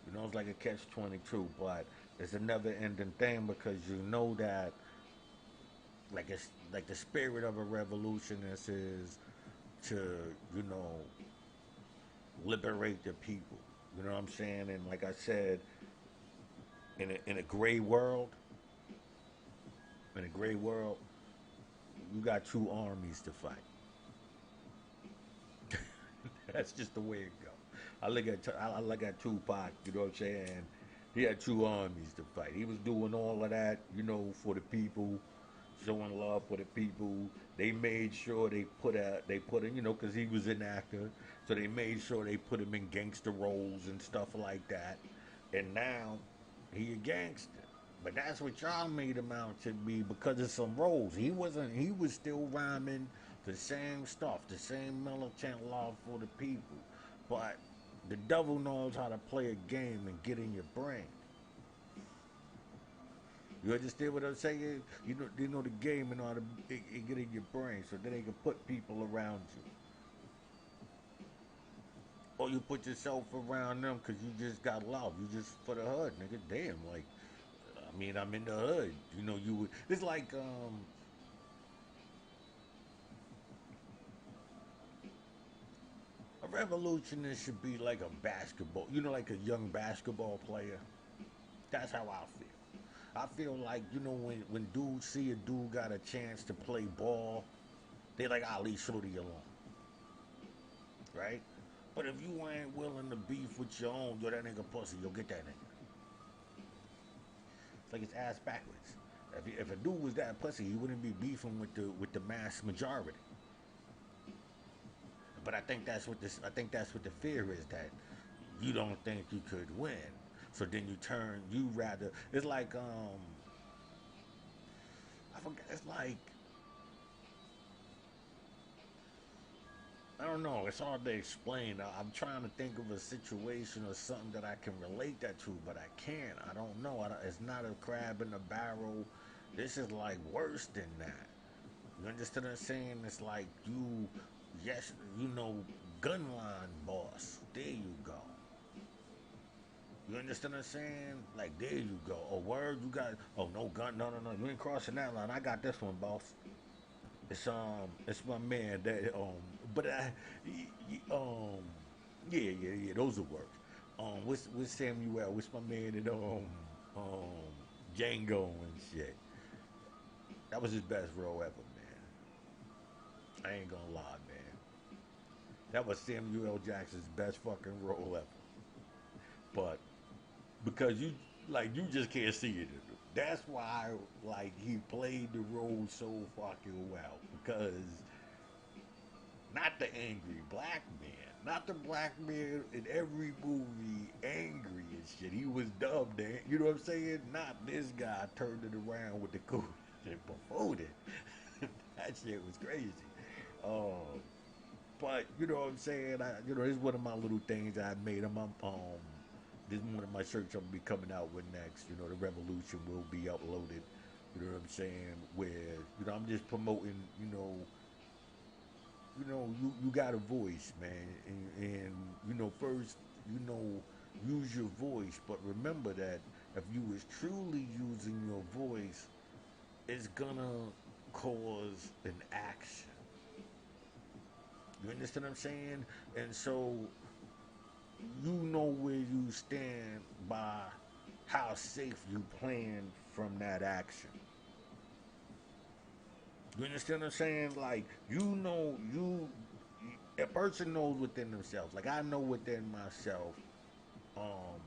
It's like a catch 22, but it's a never ending thing because you know that, like, it's like the spirit of a revolutionist is to, you know, liberate the people. You know what I'm saying? And like I said, in a gray world, you got two armies to fight. That's just the way it go. I look at Tupac. You know what I'm saying? He had two armies to fight. He was doing all of that, for the people, showing love for the people. They made sure they put in, because he was an actor, so they made sure they put him in gangster roles and stuff like that. And now he a gangster. But that's what y'all made him out to be because of some roles. He wasn't. He was still rhyming the same stuff, the same militant love for the people. But the devil knows how to play a game and get in your brain. You understand what I'm saying? You know the game and how to get in your brain, so then they can put people around you. Or you put yourself around them because you just got love. You just for the hood, nigga. Damn, like, I mean, I'm in the hood. You would. It's like a revolutionist should be like a basketball. Like a young basketball player. That's how I feel. I feel like, when dudes see a dude got a chance to play ball, they like, I'll leave Shorty alone, right? But if you ain't willing to beef with your own, yo, that nigga pussy, you'll get that nigga. It's like it's ass backwards. If a dude was that pussy, he wouldn't be beefing with the mass majority. But I think that's what the fear is, that you don't think you could win. So then you rather, it's like, I forget, it's like, I don't know. It's hard to explain. I'm trying to think of a situation or something that I can relate that to, but I can't. I don't know. It's not a crab in a barrel. This is like worse than that. You understand what I'm saying? It's like you, yes, you know, gun line boss. There you go. You understand what I'm saying? Like there you go. A word you got. Oh no gun. No no no. You ain't crossing that line. I got this one, boss. It's my man that but yeah yeah yeah those will work. With Samuel, what's my man and um Django and shit. That was his best role ever, man. I ain't gonna lie, man. That was Samuel Jackson's best fucking role ever. But because you just can't see it. That's why like he played the role so fucking well because not the angry black man, not the black man in every movie angry and shit. He was dubbed, you know what I'm saying? Not this guy turned it around with the cool shit before it. That shit was crazy. Um, but you know what I'm saying? This is one of my little things I made. This is one of my shirts I'm gonna be coming out with next. You know, the revolution will be uploaded. You know what I'm saying? Where I'm just promoting. You got a voice, man, and first, you know, use your voice, but remember that if you is truly using your voice, it's gonna cause an action. You understand what I'm saying? And so you know where you stand by how safe you plan from that action. You understand what I'm saying? Like a person knows within themselves. Like I know within myself, um,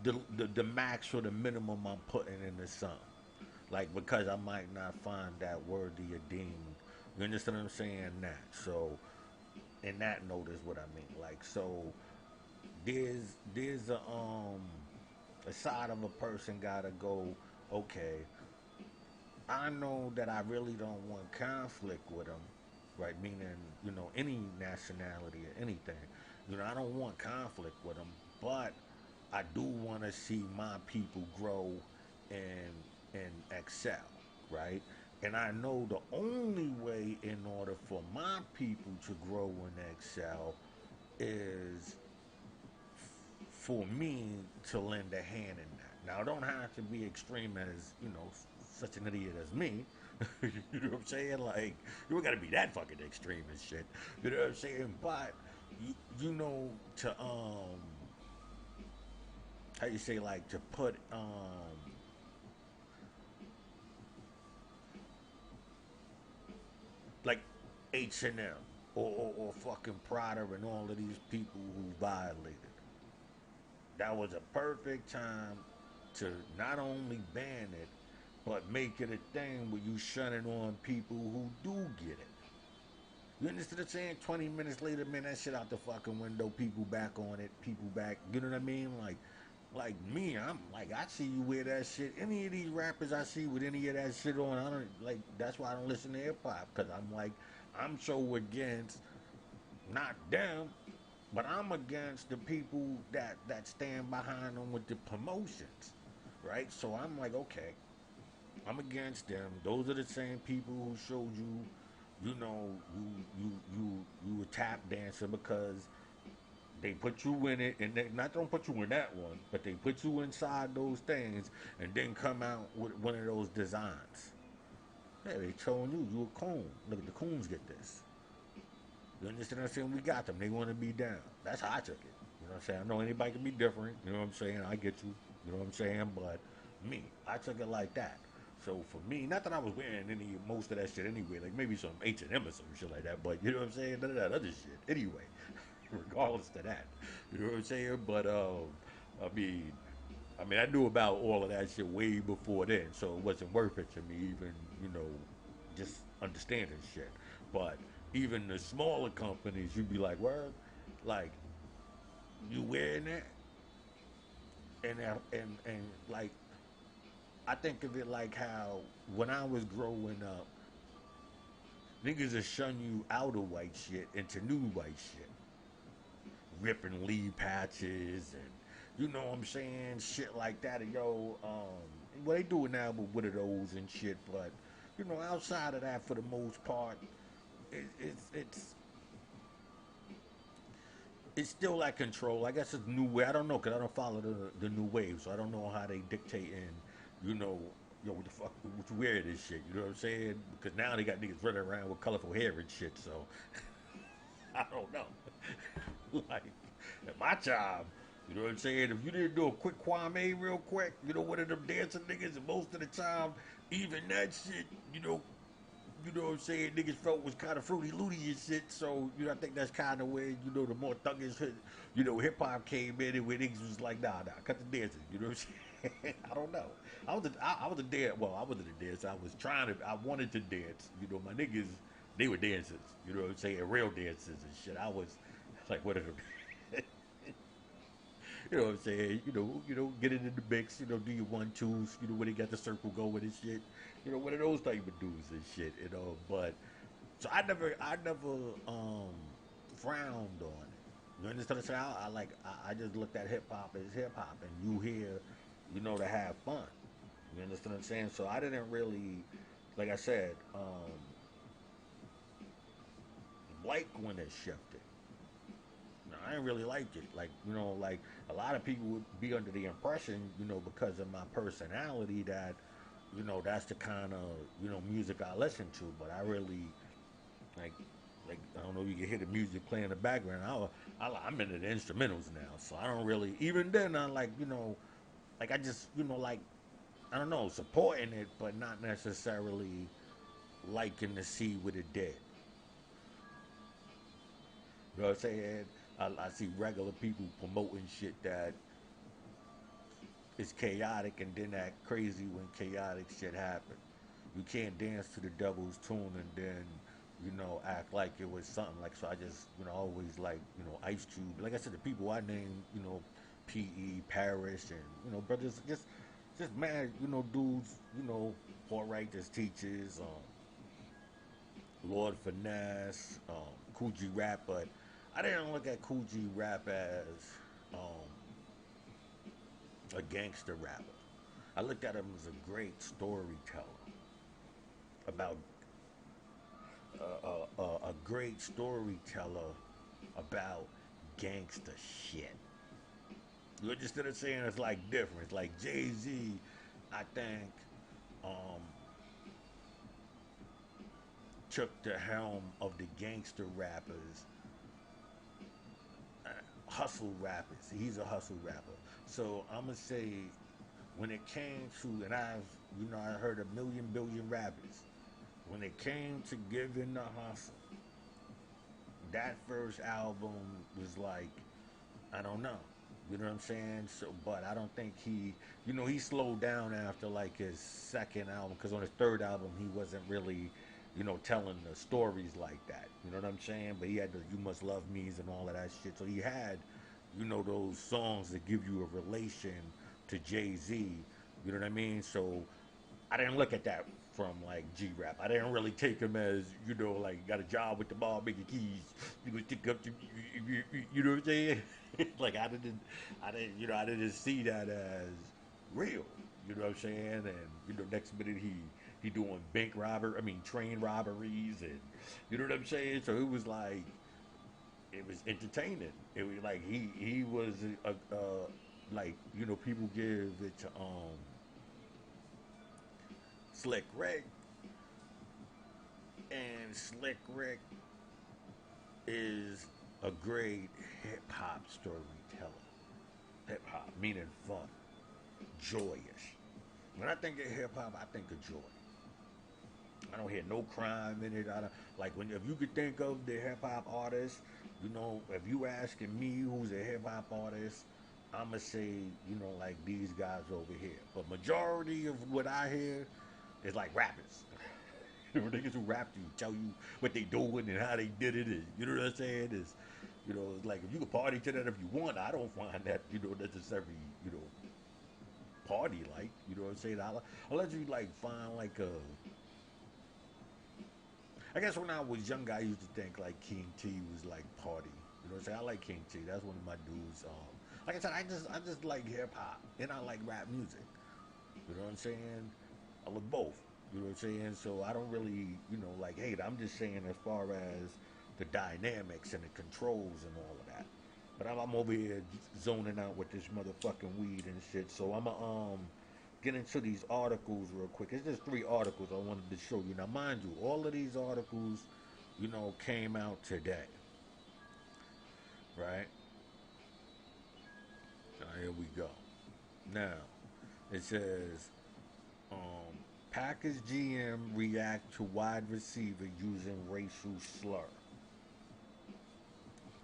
the max or the minimum I'm putting into something. Like because I might not find that worthy or deemed. You understand what I'm saying? That so in that note is what I mean. Like so, there's a side of a person gotta go. Okay, I know that I really don't want conflict with them, right? Meaning, any nationality or anything. I don't want conflict with them, but I do want to see my people grow and excel, right? And I know the only way in order for my people to grow and excel is for me to lend a hand in that. Now, it don't have to be extreme as, such an idiot as me. You know what I'm saying? Like, you don't gotta be that fucking extreme and shit. You know what I'm saying? But, to, how you say, like, to put, like, H&M or fucking Prada and all of these people who violated. That was a perfect time to not only ban it, but make it a thing where you shunning on people who do get it. You understand what I'm saying? 20 minutes later, man, that shit out the fucking window. People back on it. People back. You know what I mean? Like me, I'm like, I see you wear that shit. Any of these rappers I see with any of that shit on, I don't like. That's why I don't listen to hip hop because I'm like, I'm so against not them, but I'm against the people that stand behind them with the promotions, right? So I'm like, okay, I'm against them. Those are the same people who showed you, you a tap dancer because they put you in it, and they not don't put you in that one, but they put you inside those things, and then come out with one of those designs. Hey, they showing you a coon. Look at the coons get this. You understand what I'm saying? We got them. They want to be down. That's how I took it. You know what I'm saying? I know anybody can be different. You know what I'm saying? I get you. You know what I'm saying? But me, I took it like that. So for me, not that I was wearing most of that shit anyway, like maybe some H&M or some shit like that, but you know what I'm saying? None of that other shit. Anyway, regardless of that, you know what I'm saying? But I mean, I knew about all of that shit way before then, so it wasn't worth it to me even, just understanding shit. But even the smaller companies, you'd be like, "Word, like you wearing that?" And like I think of it like how when I was growing up, Niggas will shun you out of white shit into new white shit. Ripping leaf patches and you know what I'm saying, shit like that. And yo, well they do it now with widows and shit, but you know, outside of that, for the most part, it's it's still like control. I guess it's new way. I don't know because I don't follow the new wave, so I don't know how they dictating. You know, yo, what the fuck, what you wear this shit? You know what I'm saying? Because now they got niggas running around with colorful hair and shit. So I don't know. Like at my job, you know what I'm saying? If you didn't do a quick Kwame real quick, you know one of them dancing niggas, and most of the time, even that shit, you know what I'm saying, niggas felt was kind of fruity looty and shit. So, you know, I think that's kind of where, you know, the more thuggish, you know, hip hop came in and where niggas was like, nah, cut the dancing. You know what I'm saying? I don't know. I was a dance. Well, I wasn't a dancer. I wanted to dance. You know, my niggas, they were dancers. You know what I'm saying? Real dancers and shit. I was like, what are them? You know what I'm saying? Get it in the mix. You know, do your one twos. You know, when they got the circle going and shit. You know, one of those type of dudes and shit. You know, but so I never frowned on it. You understand what I'm saying? I just looked at hip hop as hip hop, and you here, you know, to have fun. You understand what I'm saying? So I didn't really, like I said, like when it shifted. No, I didn't really like it. Like, you know, like a lot of people would be under the impression, you know, because of my personality that, you know, that's the kind of, you know, music I listen to. But I really, like, I don't know, you can hear the music playing in the background. I'm into the instrumentals now. So I don't really, even then, I like, you know, like I just, you know, like, I don't know, supporting it, but not necessarily liking to see what it did. You know what I'm saying? I see regular people promoting shit that is chaotic and then act crazy when chaotic shit happens. You can't dance to the devil's tune and then, you know, act like it was something like. So I just, you know, always like, you know, Ice Cube. Like I said, the people I named, you know, P.E. Parrish and, you know, brothers, just mad, you know, dudes, you know, Paul Writers teachers, Lord Finesse, Coogee Rap, but I didn't look at Coogee Rap as um, a gangster rapper. I looked at him as a great storyteller about a great storyteller about gangster shit. You understand what I'm saying? It's like different. It's like Jay Z, I think, um, took the helm of the gangster rappers, hustle rappers. He's a hustle rapper. So I'm gonna say when it came to, and I heard a million billion rappers. When it came to giving the hustle, that first album was like, I don't know. You know what I'm saying? So, but I don't think he slowed down after like his second album because on his third album he wasn't really, you know, telling the stories like that. You know what I'm saying? But he had the "You Must Love Me's" and all of that shit. So he had, you know, those songs that give you a relation to Jay Z. You know what I mean? So I didn't look at that from like G Rap. I didn't really take him as, you know, like got a job with the ball, making keys. You go stick up to you know what I'm saying? Like I didn't see that as real. You know what I'm saying? And you know, next minute he doing train robberies, and you know what I'm saying. So it was entertaining. It was like he was like, you know, people give it to Slick Rick, and Slick Rick is a great hip hop storyteller. Hip hop meaning fun, joyous. When I think of hip hop, I think of joy. I don't hear no crime in it. I don't like when if you could think of the hip hop artist, you know, if you asking me who's a hip hop artist, I'ma say, you know, like these guys over here. But majority of what I hear is like rappers. You know, niggas who rap to you, tell you what they doing and how they did it. And, you know what I'm saying? Is you know, it's like if you can party to that if you want, I don't find that, you know, necessarily, you know, party like. You know what I'm saying? I'll let you like find like a I guess when I was younger, I used to think like King T was like party. You know what I'm saying? I like King T. That's one of my dudes. Like I said, I just like hip hop and I like rap music. You know what I'm saying? I love both. You know what I'm saying? So I don't really, like hate. I'm just saying as far as the dynamics and the controls and all of that. But I'm over here zoning out with this motherfucking weed and shit. So I'm going get into these articles real quick. It's just three articles I wanted to show you. Now, mind you, all of these articles, came out today, right? Here we go. Now, it says Um, Packers GM react to wide receiver using racial slur.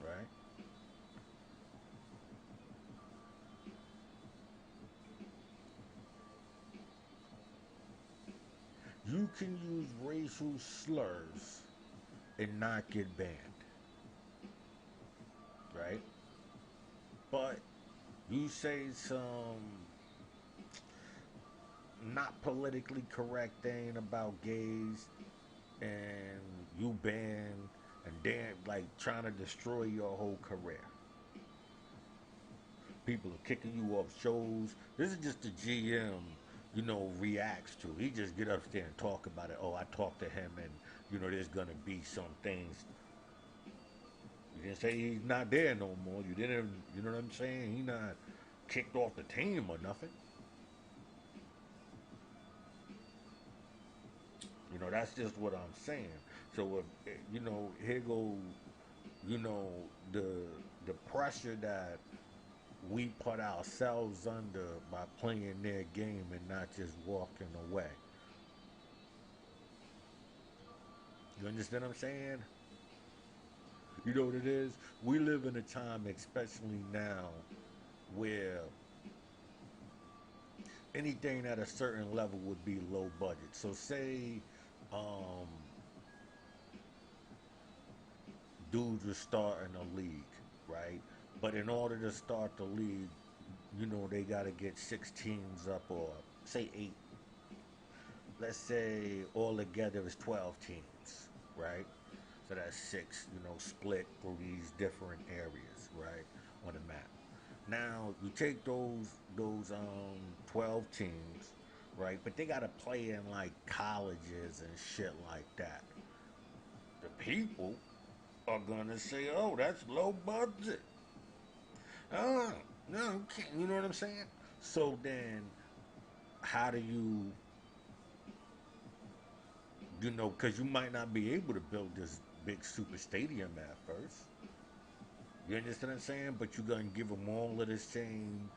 Right? You can use racial slurs and not get banned. Right? But you say some not politically correct thing about gays and you ban and then like trying to destroy your whole career. People are kicking you off shows. This is just the GM, reacts to. He just get up there and talk about it. Oh, I talked to him, and there's gonna be some things. You didn't say he's not there no more. You didn't. You know what I'm saying? He not kicked off the team or nothing. That's just what I'm saying. So if here go, you know, the the pressure that we put ourselves under by playing their game and not just walking away. You understand what I'm saying? You know what it is? We live in a time, especially now, where anything at a certain level would be low budget. So, say um, dudes are starting a league, right? But in order to start the league, they got to get six teams up, or say eight. Let's say all together is 12 teams, right? So that's six, split through these different areas, right, on the map. Now you take those 12 teams, right? But they gotta play in like colleges and shit like that. The people are gonna say, "Oh, that's low budget." Oh, no, you can't. You know what I'm saying? So then, how do because you might not be able to build this big super stadium at first. You understand what I'm saying? But you're gonna give them all of the same,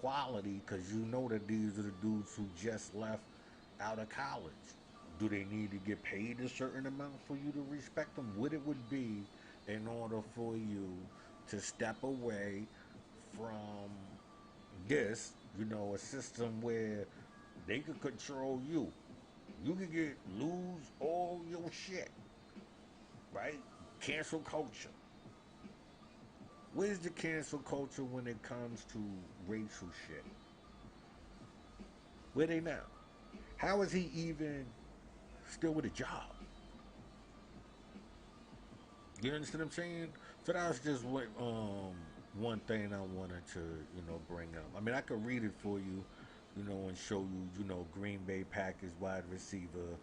quality because you know that these are the dudes who just left out of college. Do they need to get paid a certain amount for you to respect them? What it would be in order for you to step away from this, a system where they could control you. You could lose all your shit, right? Cancel culture. Where's the cancel culture when it comes to racial shit? Where they now? How is he even still with a job? You understand what I'm saying? So that was just one thing I wanted to bring up. I mean, I could read it for you, and show you, Green Bay Packers wide receiver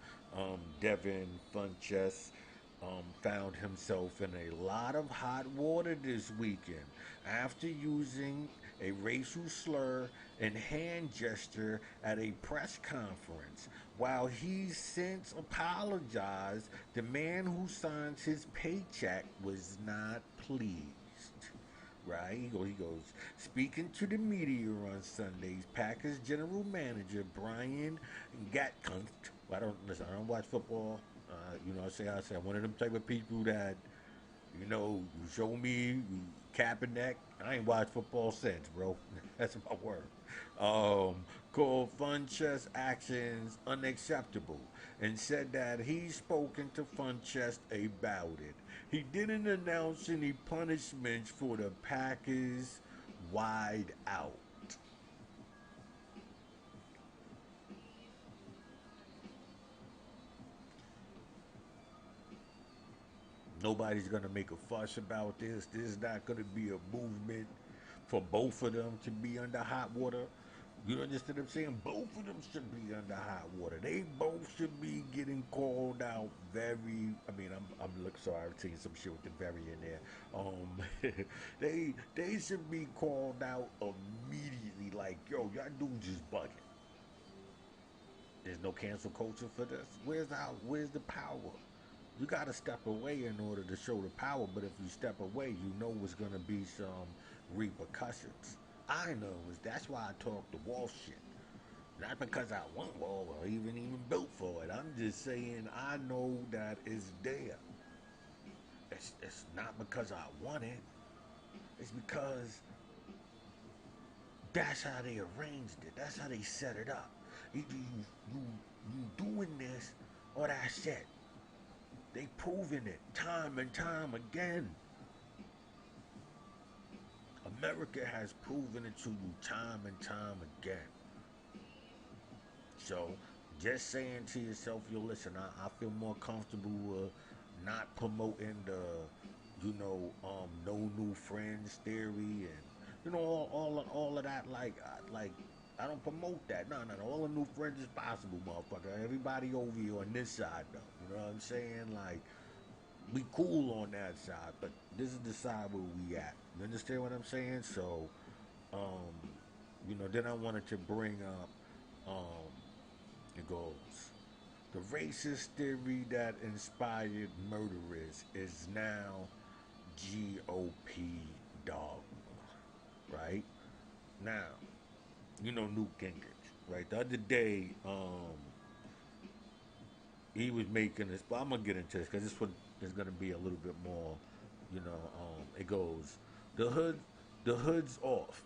Devin Funchess found himself in a lot of hot water this weekend after using a racial slur and hand gesture at a press conference. While he's since apologized, the man who signs his paycheck was not pleased. Right? He goes, speaking to the media on Sundays, Packers general manager Brian Gatkunft. Well, I don't watch football. I say I'm one of them type of people that you show me you Kaepernick. I ain't watched football since, bro. That's my word. Called Funchess actions unacceptable and said that he's spoken to Funchess about it. He didn't announce any punishments for the Packers wide out. Nobody's gonna make a fuss about this. There's not gonna be a movement for both of them to be under hot water. You understand what I'm saying? Both of them should be under hot water. They both should be getting called out very. I mean, I'm look sorry. I'm saying some shit with the very in there. They should be called out immediately. Like, yo, y'all dudes just bugging. There's no cancel culture for this. Where's the power? You got to step away in order to show the power. But if you step away, you know there's gonna be some repercussions. I know is that's why I talk the wall shit. Not because I want wall or even built for it. I'm just saying I know that it's there. It's not because I want it. It's because that's how they arranged it. That's how they set it up. Either you doing this or that's it. They proven it time and time again. America has proven it to you time and time again. So just saying to yourself, yo, listen, I feel more comfortable not promoting the, no new friends theory and all of that. Like I don't promote that. No. All the new friends is possible, motherfucker. Everybody over here on this side, though. You know what I'm saying? Like we cool on that side, but this is the side where we at. You understand what I'm saying? So, um, then I wanted to bring up, it goes, the racist theory that inspired murderers is now GOP dogma, right? Now, Newt Gingrich, right? The other day, he was making this, but I'm gonna get into this because this one is gonna be a little bit more, it goes, the hood, the hood's off,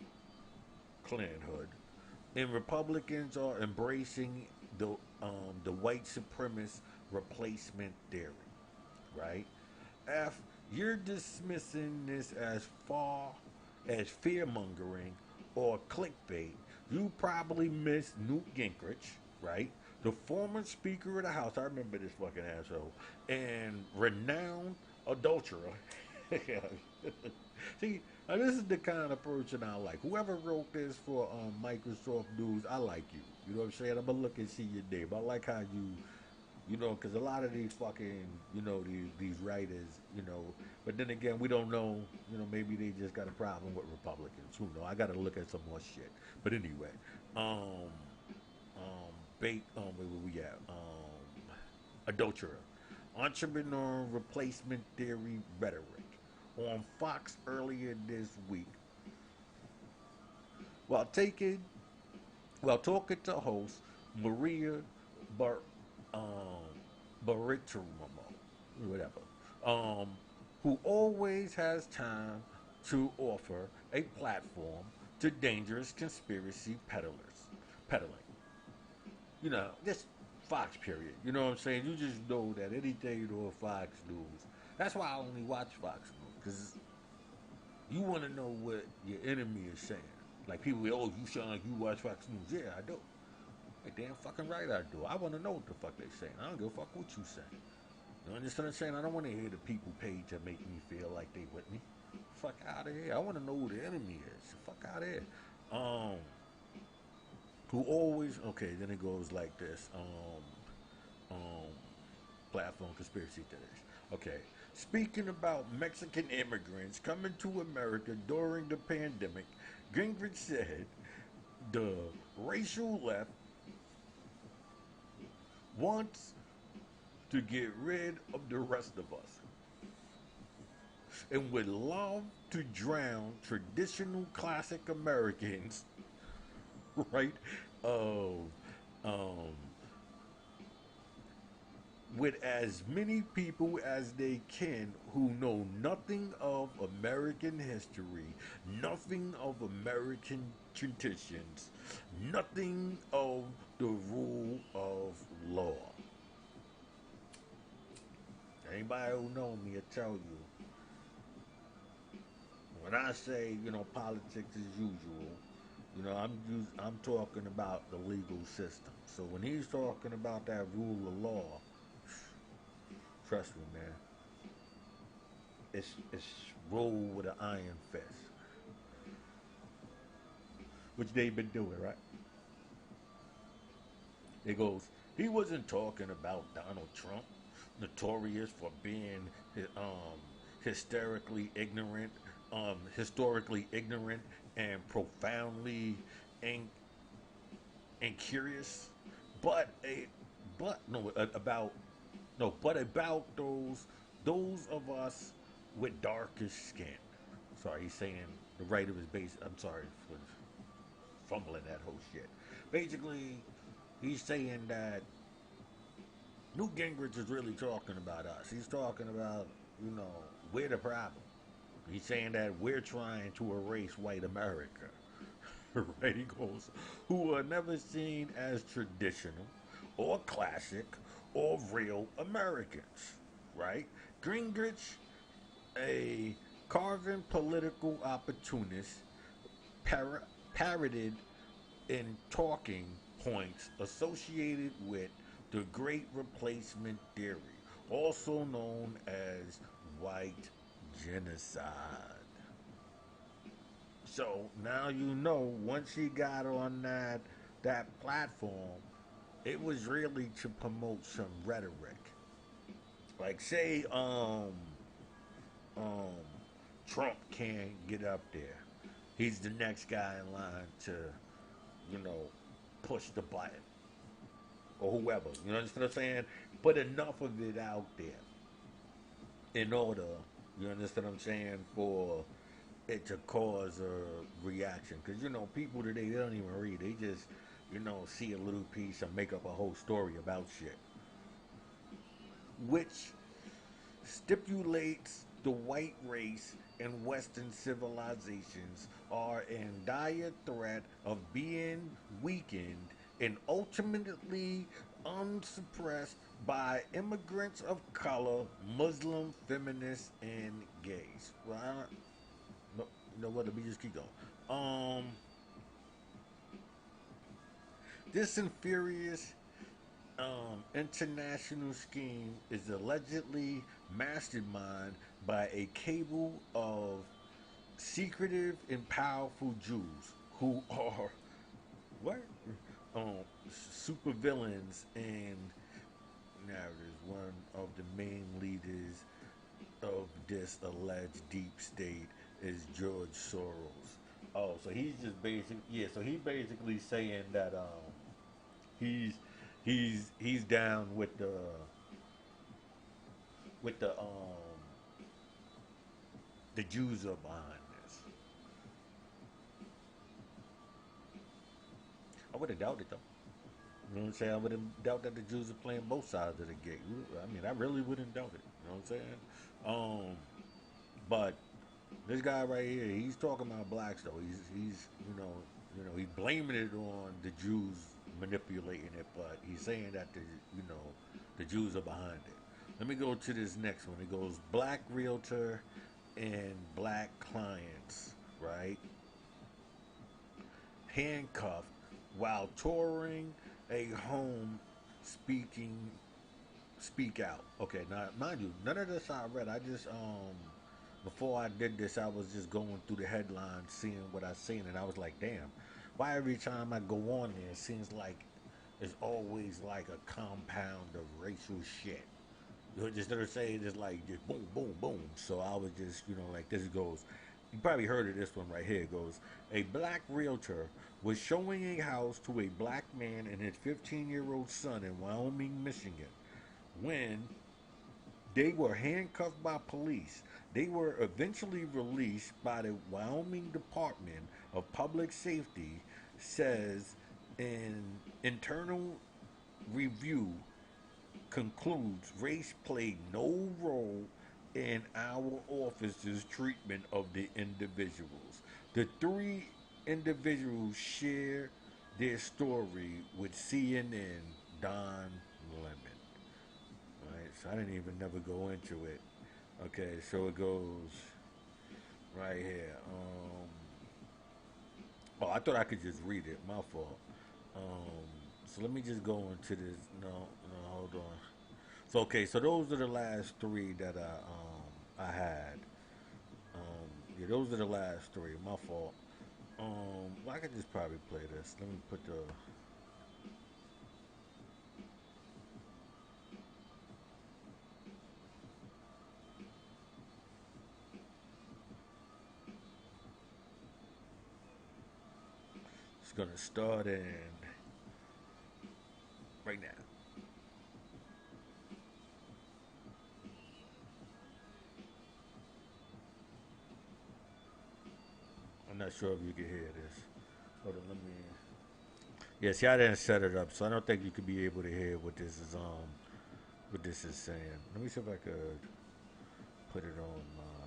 Klan hood, and Republicans are embracing the white supremacist replacement theory, right? If you're dismissing this as far as fear mongering or clickbait, you probably missed Newt Gingrich, right? The former Speaker of the House, I remember this fucking asshole, and renowned adulterer. See, this is the kind of person I like. Whoever wrote this for Microsoft News, I like you. You know what I'm saying? I'm gonna look and see your name. I like how because a lot of these fucking, these writers, but then again, we don't know, maybe they just got a problem with Republicans. Who know? I got to look at some more shit. But anyway, um, where we at? Adulterer, entrepreneur replacement theory rhetoric. On Fox earlier this week, while taking while talking to host Maria Bar um Bartiromo, whatever, um, who always has time to offer a platform to dangerous conspiracy peddling. This Fox period. You know what I'm saying? You just know that anything on Fox News. That's why I only watch Fox News because you want to know what your enemy is saying. Like people, oh, you sound like you watch Fox News. Yeah, I do. Like damn fucking right I do. I want to know what the fuck they saying. I don't give a fuck what you saying. You understand what I'm saying? I don't want to hear the people paid to make me feel like they with me. Fuck out of here. I want to know who the enemy is. Fuck out of here. Um, who always okay? Then it goes like this. Um, platform conspiracy theories. Okay. Speaking about Mexican immigrants coming to America during the pandemic, Gingrich said the racial left wants to get rid of the rest of us and would love to drown traditional classic Americans, right? Of um, with as many people as they can who know nothing of American history, nothing of American traditions, nothing of the rule of law. Anybody who know me will tell you when I say politics as usual, I'm talking about the legal system. So when he's talking about that rule of law, trust me, man, it's ruled with an iron fist, which they've been doing, right? It goes, he wasn't talking about Donald Trump, notorious for being um, historically ignorant and profoundly in, incurious, but a but no about no but about those of us with darkish skin. Sorry, he's saying the writer was based. I'm sorry for fumbling that whole shit. Basically, he's saying that Newt Gingrich is really talking about us. He's talking about, we're the problem. He's saying that we're trying to erase white America. Right? He goes, who are never seen as traditional or classic or real Americans. Right? Gingrich, a carven political opportunist, par- parroted in talking points associated with the Great Replacement Theory, also known as white genocide. So now you know once he got on that platform, it was really to promote some rhetoric. Like say um Trump can't get up there. He's the next guy in line to, you know, push the button or whoever. You know what I'm saying? Put enough of it out there in order, you understand what I'm saying, for it to cause a reaction. Because, people today, they don't even read. They just, see a little piece and make up a whole story about shit. Which stipulates the white race and Western civilizations are in dire threat of being weakened and ultimately unsuppressed by immigrants of color, Muslim, feminists, and gays. Well, no, you know what? Let me just keep going. This infurious international scheme is allegedly masterminded by a cable of secretive and powerful Jews who are what supervillains and narratives. One of the main leaders of this alleged deep state is George Soros. Oh, so he's just basic. Yeah, so he basically saying that he's he's down with the Jews are behind this. I would have doubted though. You know what I'm saying? I would have doubt that the Jews are playing both sides of the game. I mean, I really wouldn't doubt it. You know what I'm saying? But this guy right here, he's talking about blacks though. He's he's blaming it on the Jews manipulating it, but he's saying that the Jews are behind it. Let me go to this next one. It goes black realtor and black clients, right? Handcuffed while touring a home speaking speak out. Okay, now mind you, none of this I read. I just before I did this, I was just going through the headlines, seeing what I seen, and I was like, damn, why every time I go on there, it seems like it's always like a compound of racial shit. You just never say it's like just boom, boom, boom. So I was just, like this goes. You probably heard of this one right here. It goes, a black realtor was showing a house to a black man and his 15-year-old son in Wyoming, Michigan, when they were handcuffed by police. They were eventually released by the Wyoming Department of Public Safety, says an internal review concludes race played no role in our officer's treatment of the individuals. The three individuals share their story with CNN Don Lemon. Right, so I didn't even never go into it. Okay, so it goes right here. Oh, I thought I could just read it. My fault. Um, so let me just go into this. No, no, hold on. So okay, so those are the last three that I had. Yeah, those are the last three. My fault. Well, I could just probably play this. Let me put the. It's gonna start in right now. I'm not sure if you can hear this. Hold on, let me. Yeah, see, I didn't set it up, so I don't think you could be able to hear what this is saying. Let me see if I could put it on my.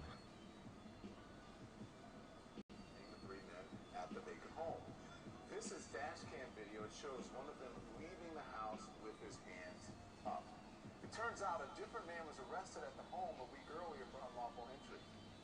The three men at the vacant home. This is dash cam video. It shows one of them leaving the house with his hands up. It turns out a different man was arrested at the home a week earlier for unlawful entry.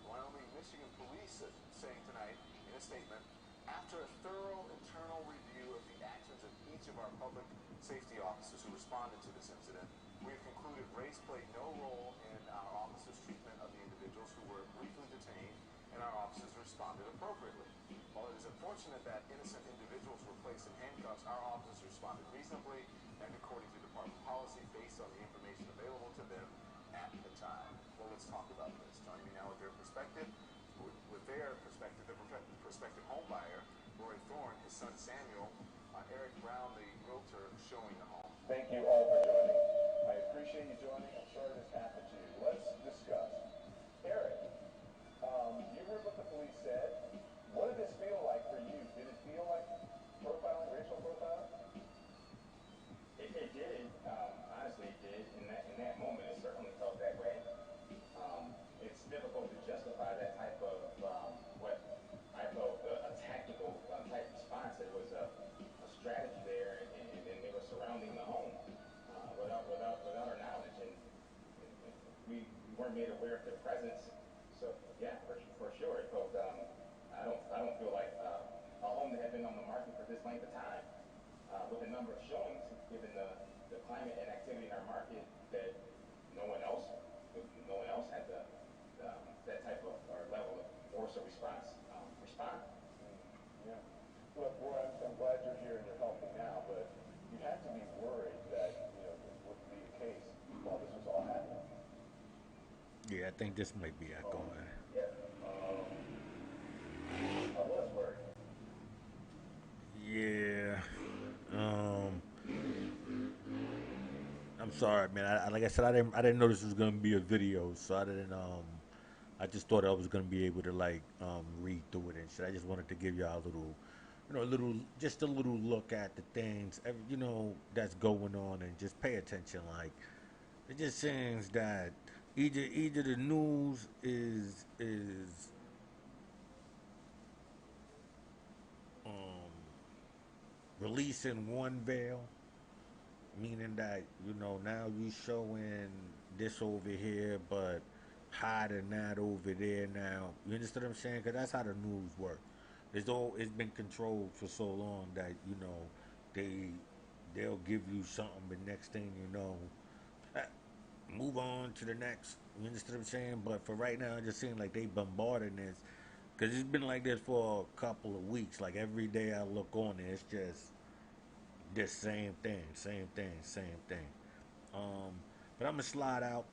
Wyoming, Michigan police saying tonight in a statement, after a thorough internal review of the actions of each of our public safety officers who responded to this incident, we have concluded race played no role in our officers' treatment of the individuals who were briefly detained, and our officers responded appropriately. While it is unfortunate that innocent individuals were placed in handcuffs, our officers responded reasonably and according to department policy based on the information available to them at the time. Well, let's talk about this. Joining me now with their perspective, the prospective home buyer, Roy Thorne, his son Samuel, Eric Brown, the realtor showing the home. Thank you all for joining. I appreciate you joining. I'm sorry this happened to you. Let's discuss. Eric, you heard what the police said. What did this feel like for you? Did it feel like profiling, racial profiling? It did. Honestly, it did. In that moment, it certainly felt that way. It's difficult to justify that type of what I felt a tactical type response. There was a strategy there, and then they were surrounding the home without our knowledge, and we weren't made aware of their presence. So yeah, for sure, it felt. I don't feel like a home that had been on the market for this length of time with the number of showings, given the climate and activity in our market, that no one else, no one else had that type of or level of force or response respond. Yeah. Look, Roy, I'm glad you're here and you're helping now, but you had to be worried that, this wouldn't be the case while this was all happening. Yeah, I think this might be echoing. Yeah, I was worried. Yeah. Um. I'm sorry, man. Like I said, I didn't know this was gonna be a video, so I didn't. I just thought I was gonna be able to like read through it and shit. I just wanted to give y'all a little, just a little look at the things, that's going on, and just pay attention. Like it just seems that either the news is um releasing one veil, meaning that now you showing this over here, but hiding that over there. Now you understand what I'm saying? Because that's how the news works. It's been controlled for so long that they they'll give you something, but next thing you know, eh, move on to the next. You understand what I'm saying? But for right now, it just seems like they bombarding this because it's been like this for a couple of weeks. Like every day I look on it, it's just this same thing, same thing, same thing. Um, but I'm gonna slide out.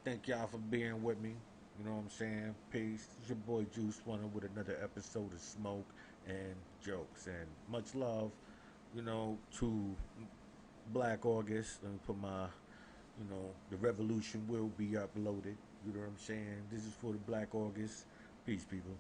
Thank y'all for being with me. You know what I'm saying? Peace. It's your boy Juice One with another episode of Smoke and Jokes. And much love, to Black August. Let me put my, the revolution will be uploaded. You know what I'm saying? This is for the Black August. Peace, people.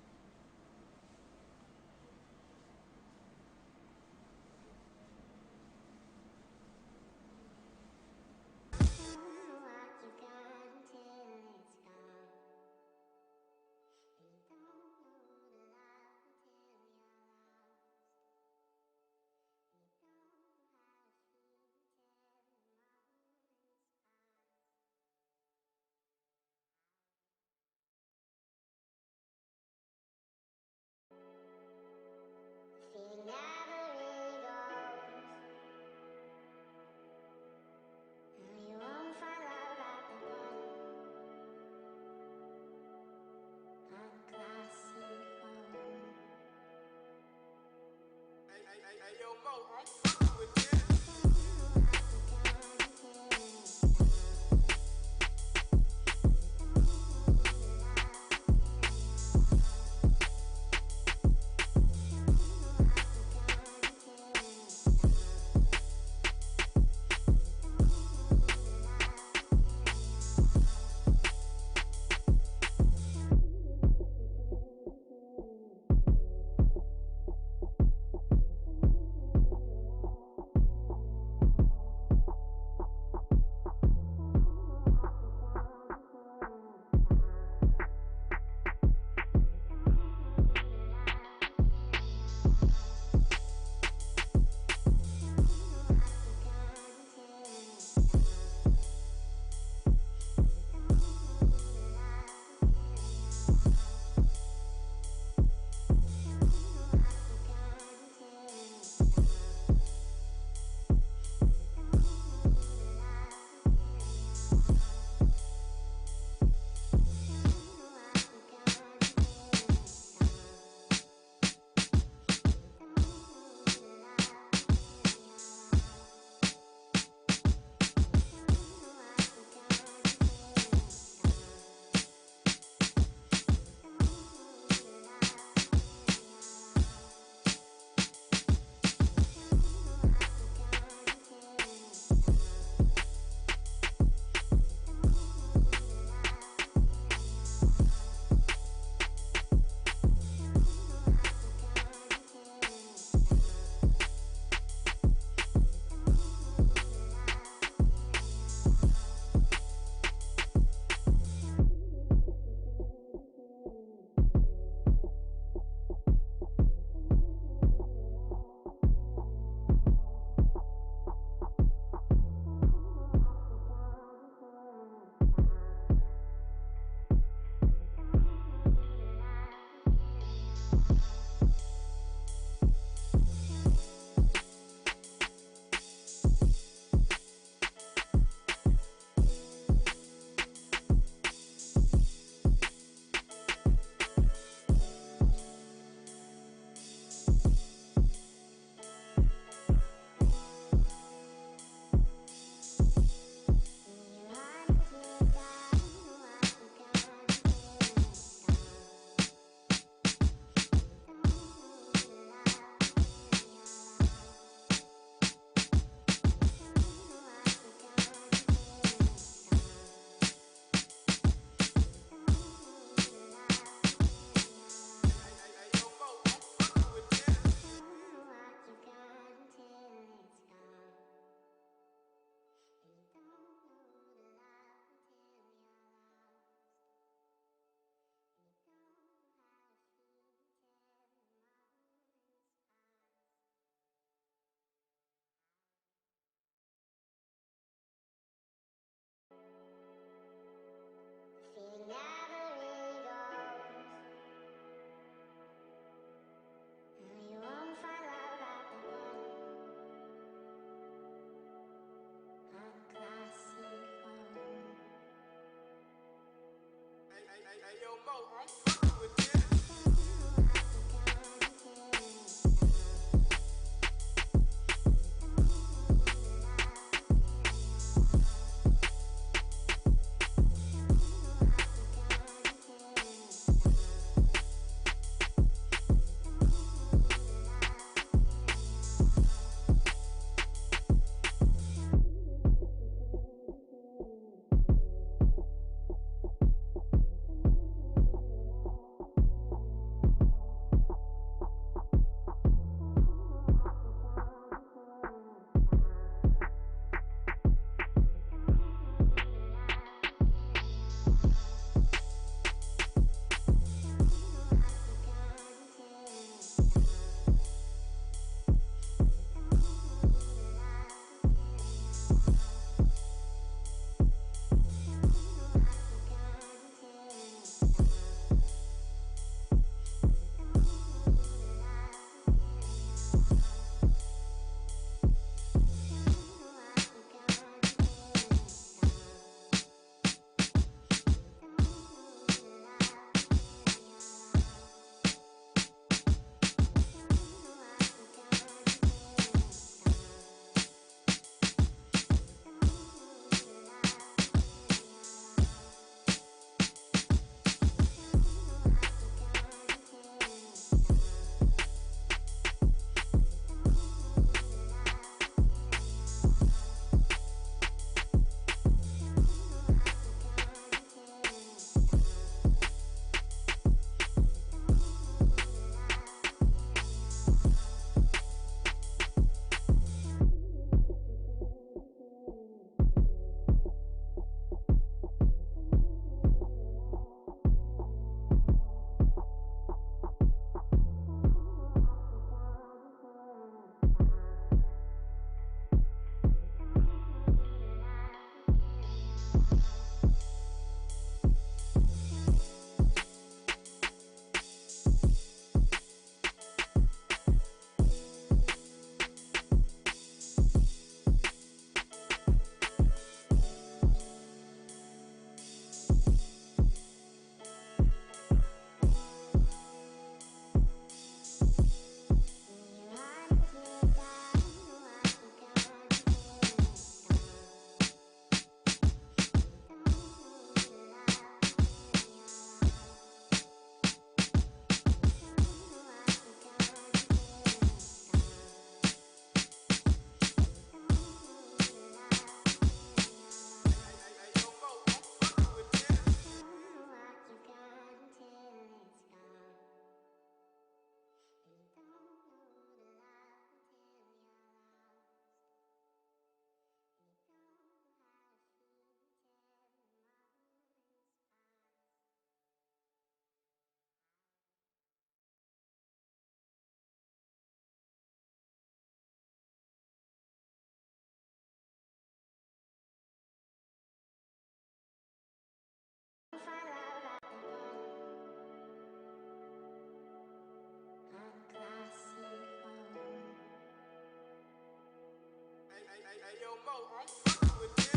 I'm fucking with this.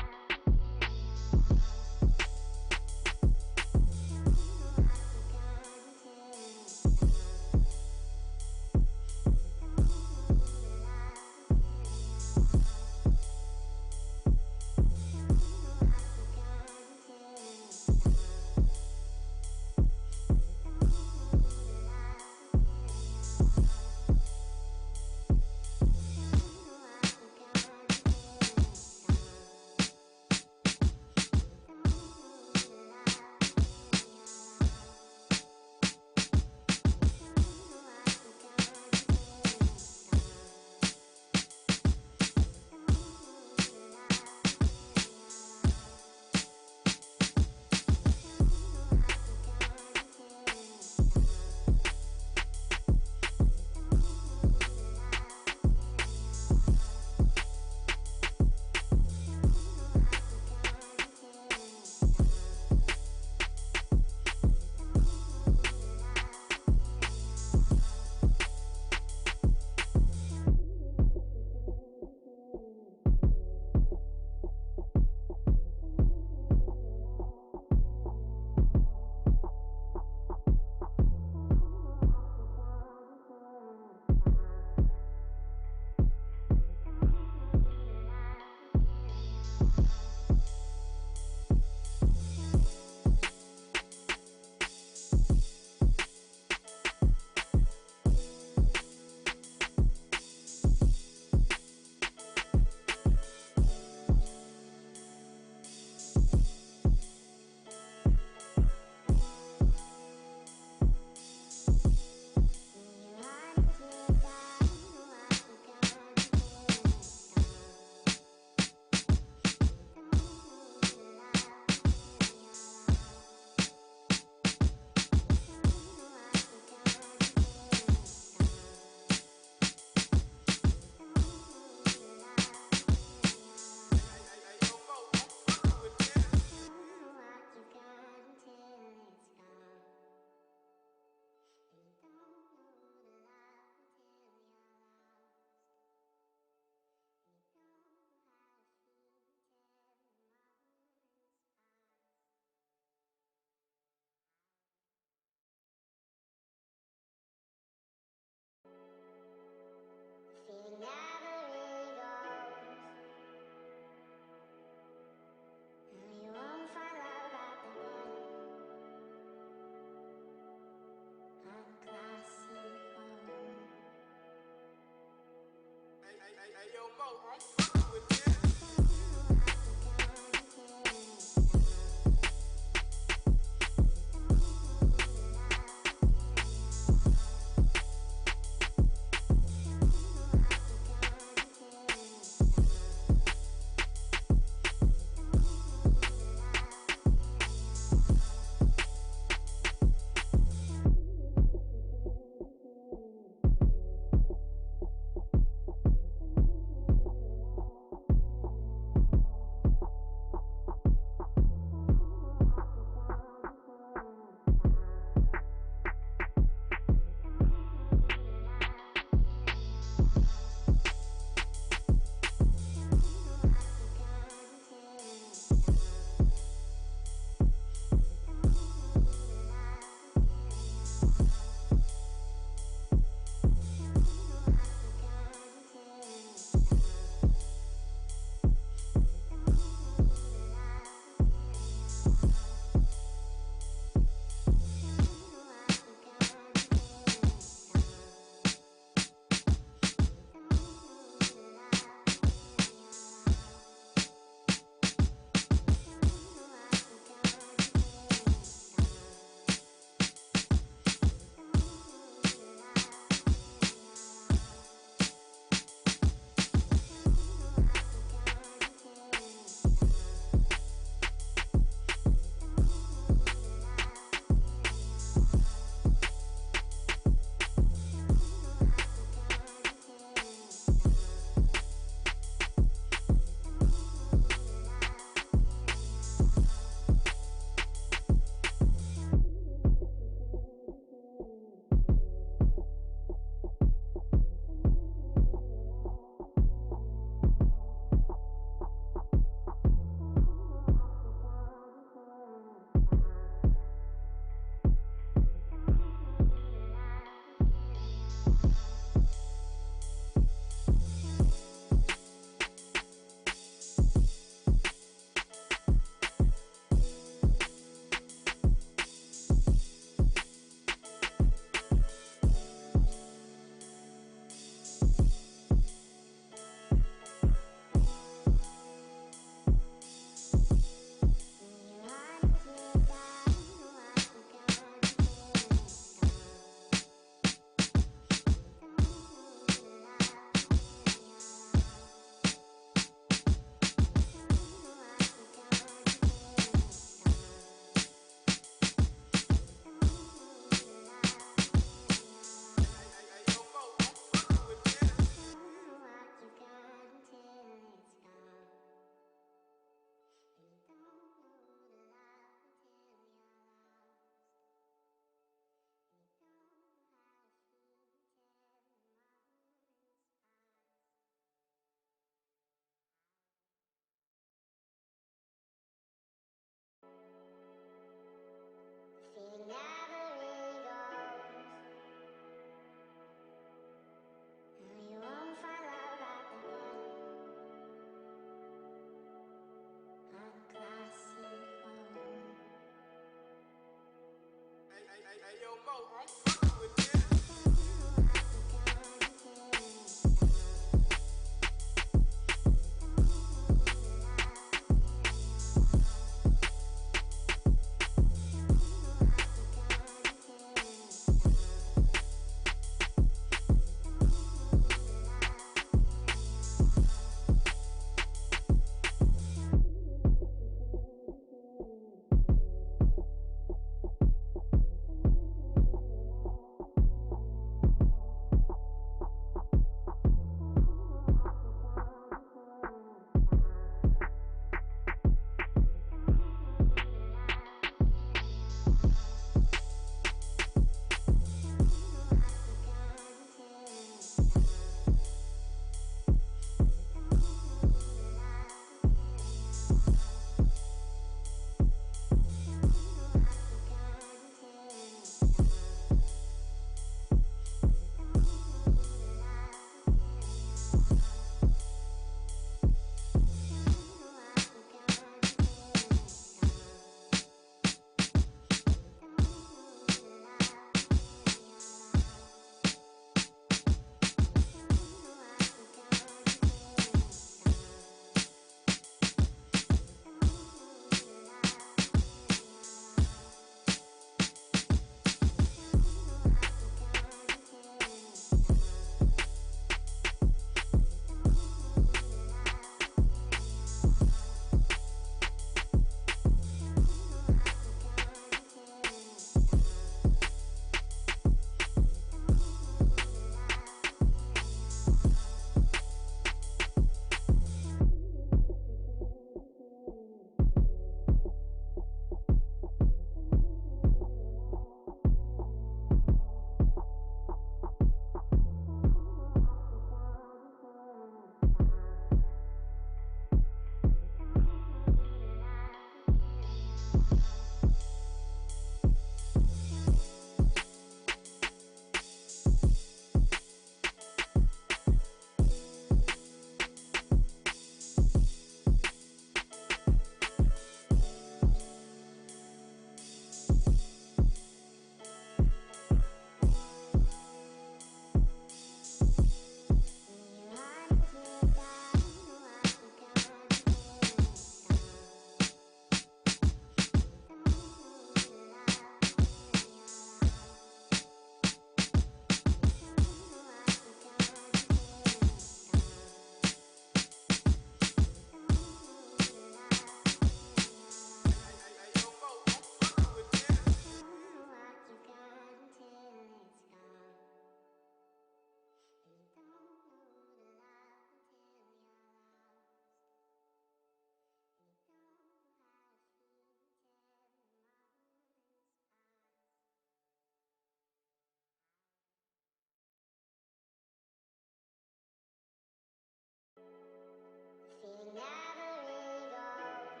Feeling never really goes.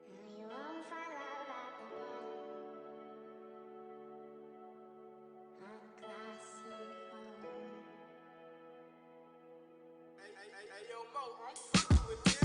Now you won't find love at the bottom of classic home. Hey, yo, Mo, I'm fucking with this.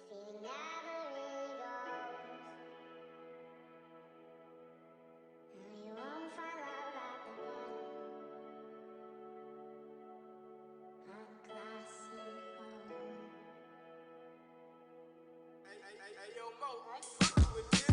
Feeling never really goes. And you won't find love at the bottom. Unclassy home. Hey, yo, Mo, I'm fucking with this.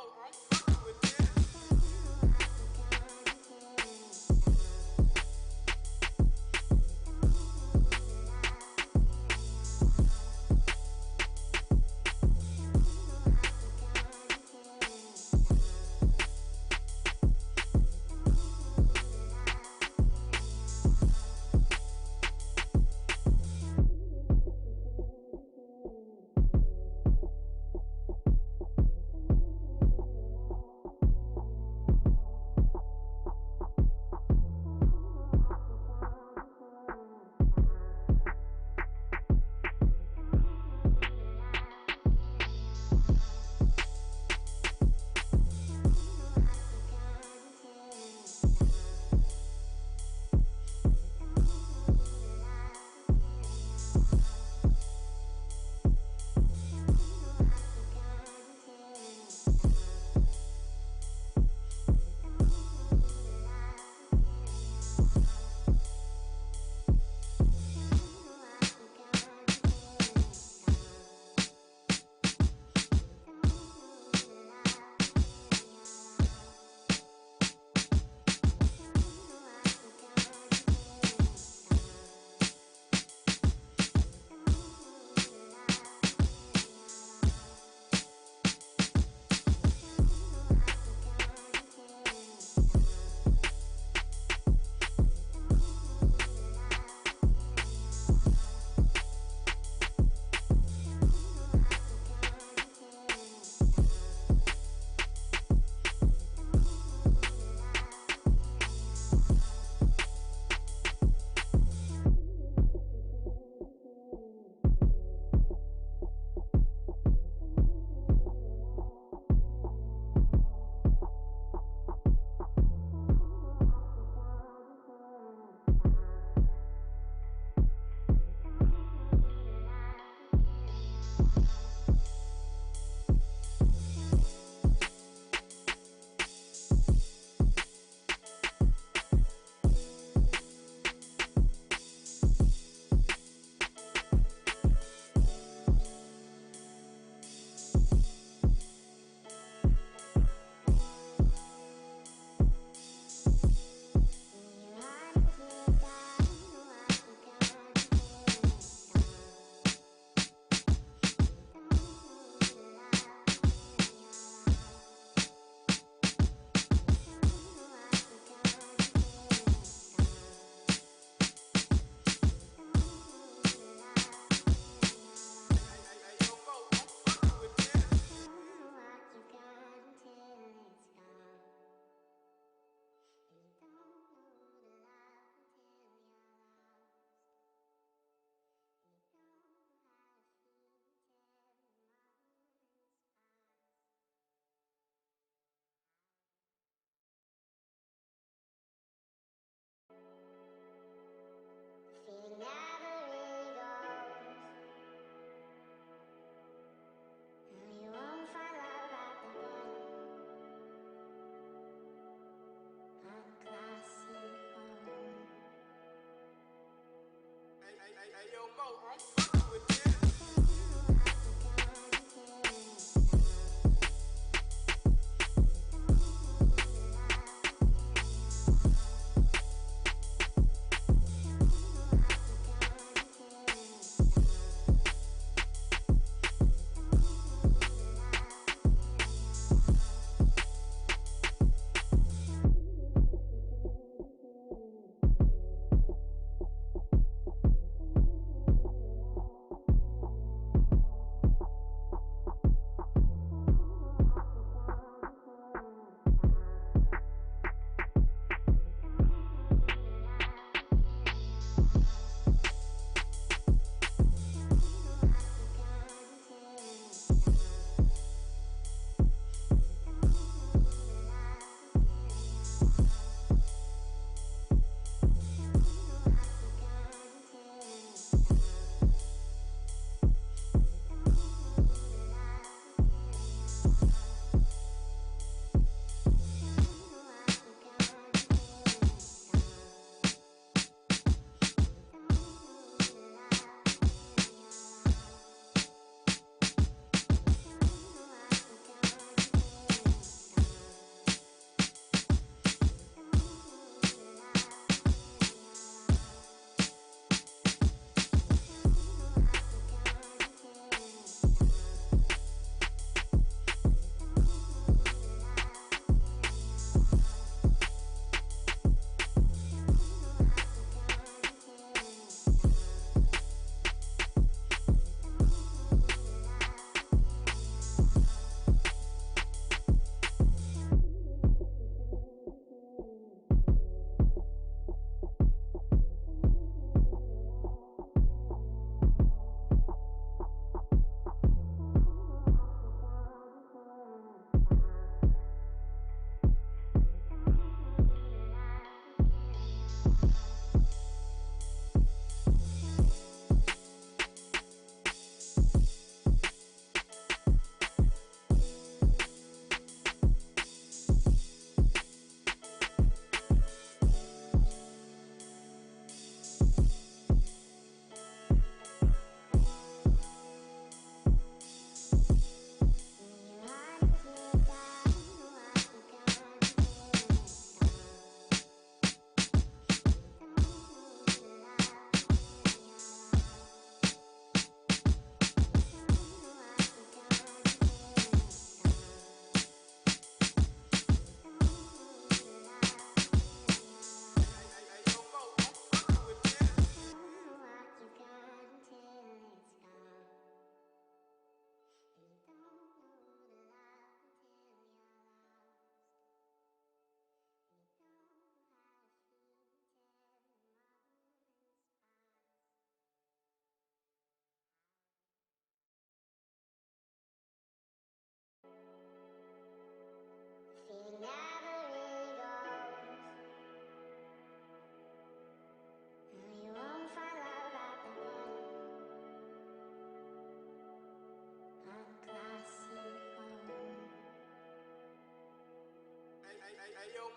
boat. I'm fucking with this.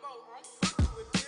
Mo, I'm fucking with this.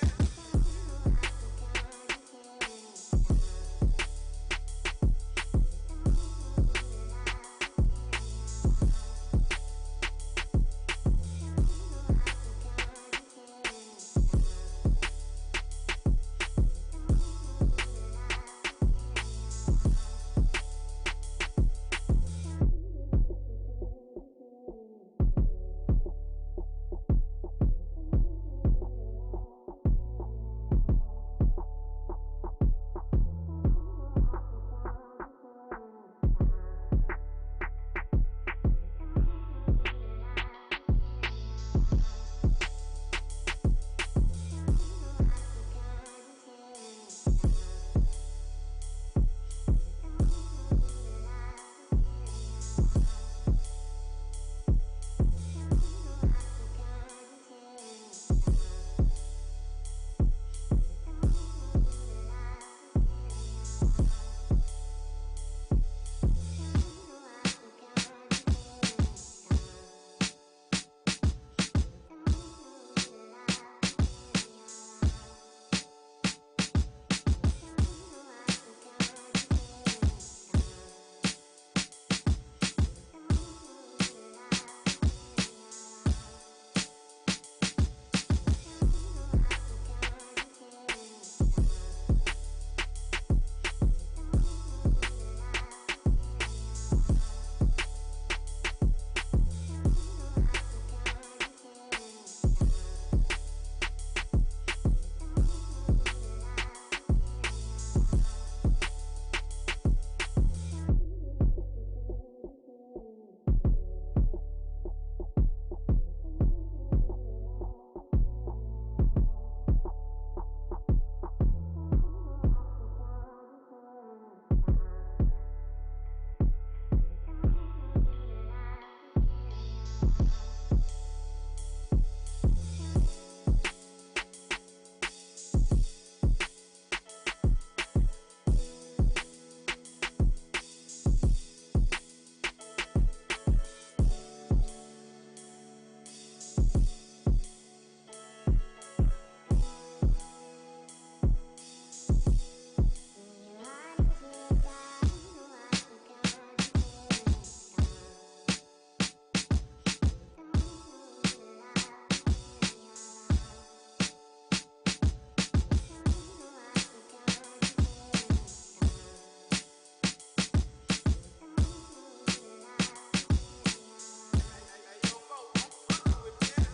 Hey, yo, Mo, I'm fucking with this.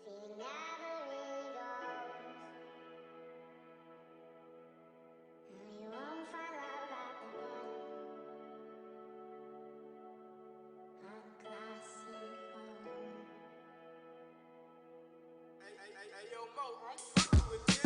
Feeling never really goes. You won't find love at the bottom of a classy home. Hey, yo, Mo, I'm fucking with this.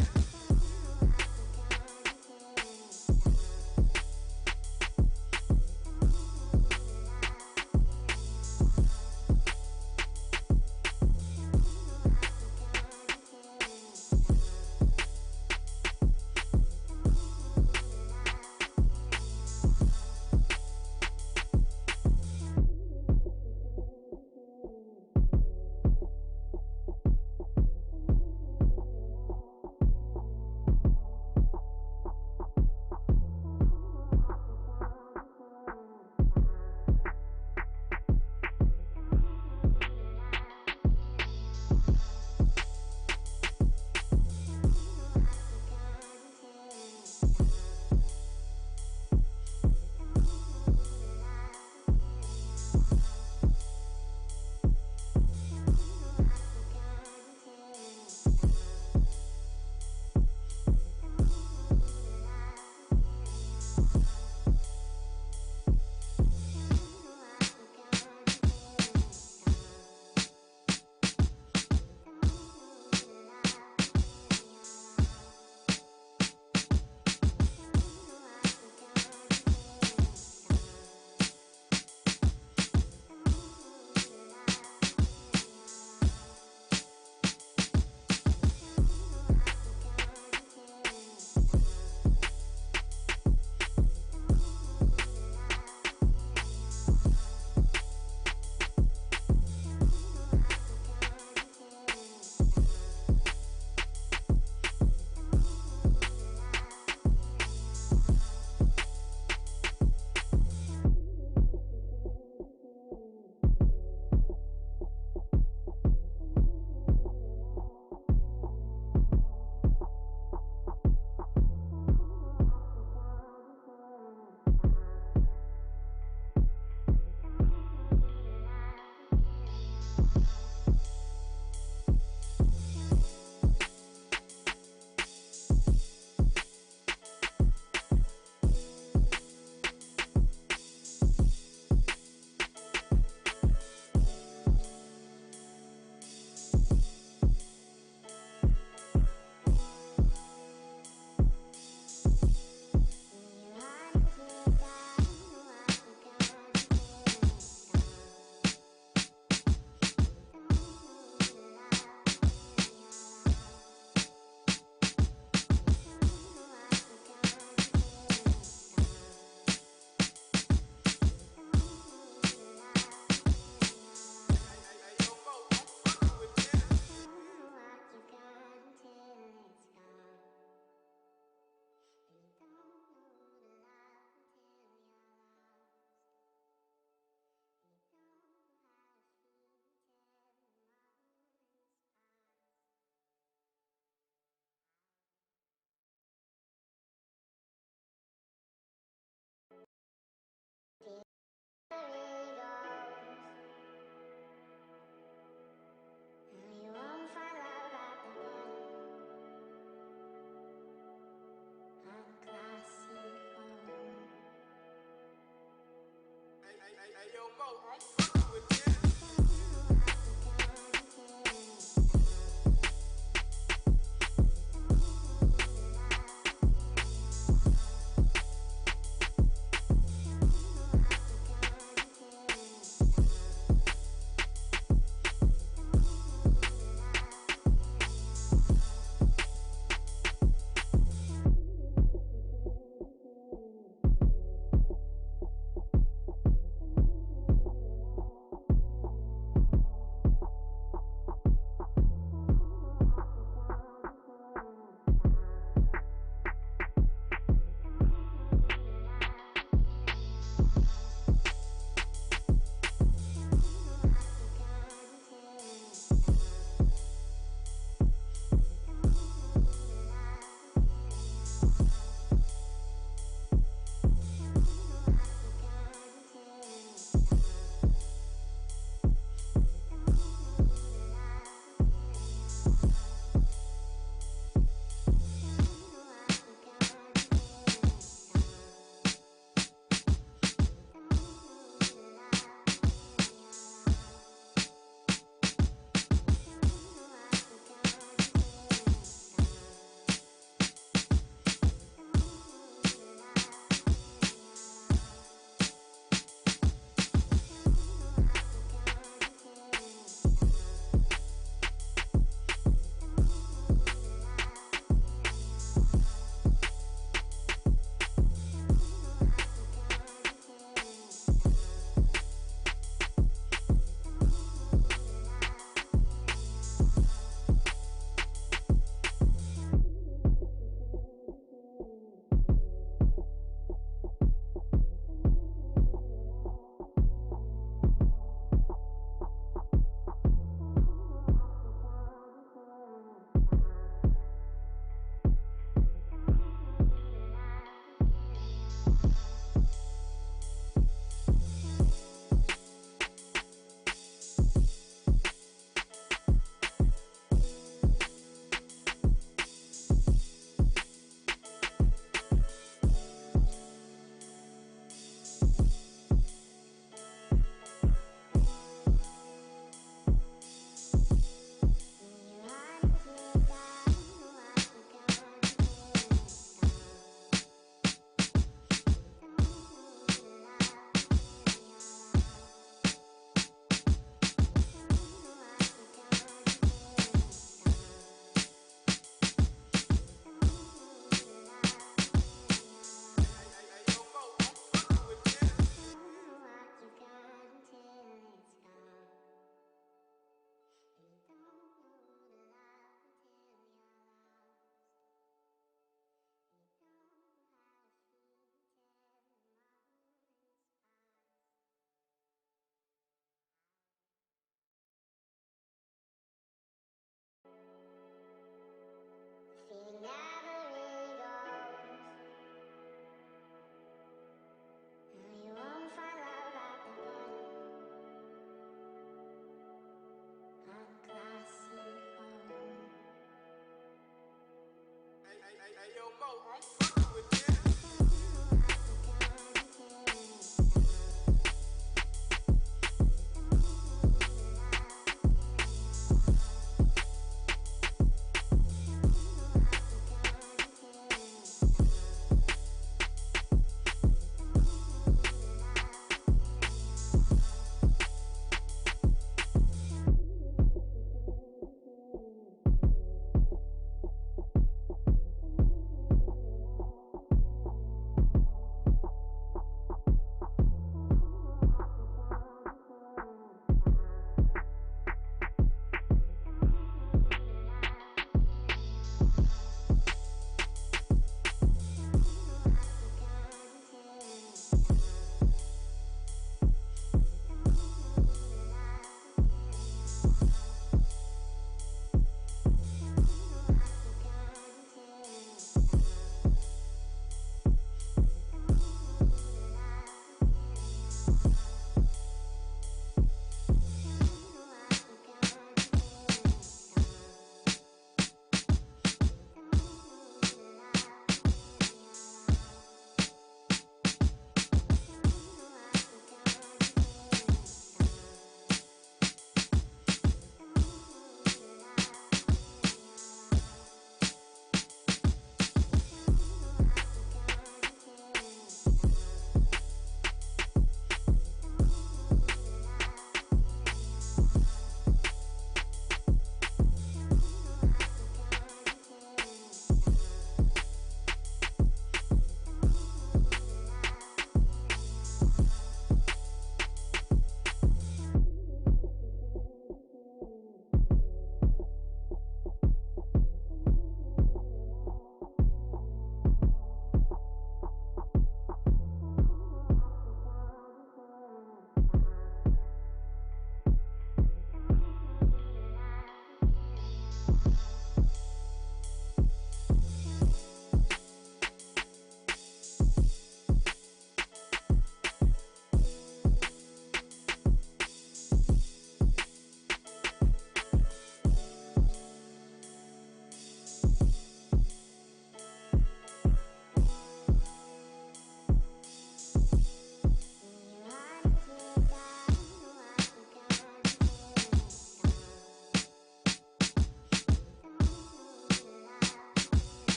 Mo, I'm fucking with this.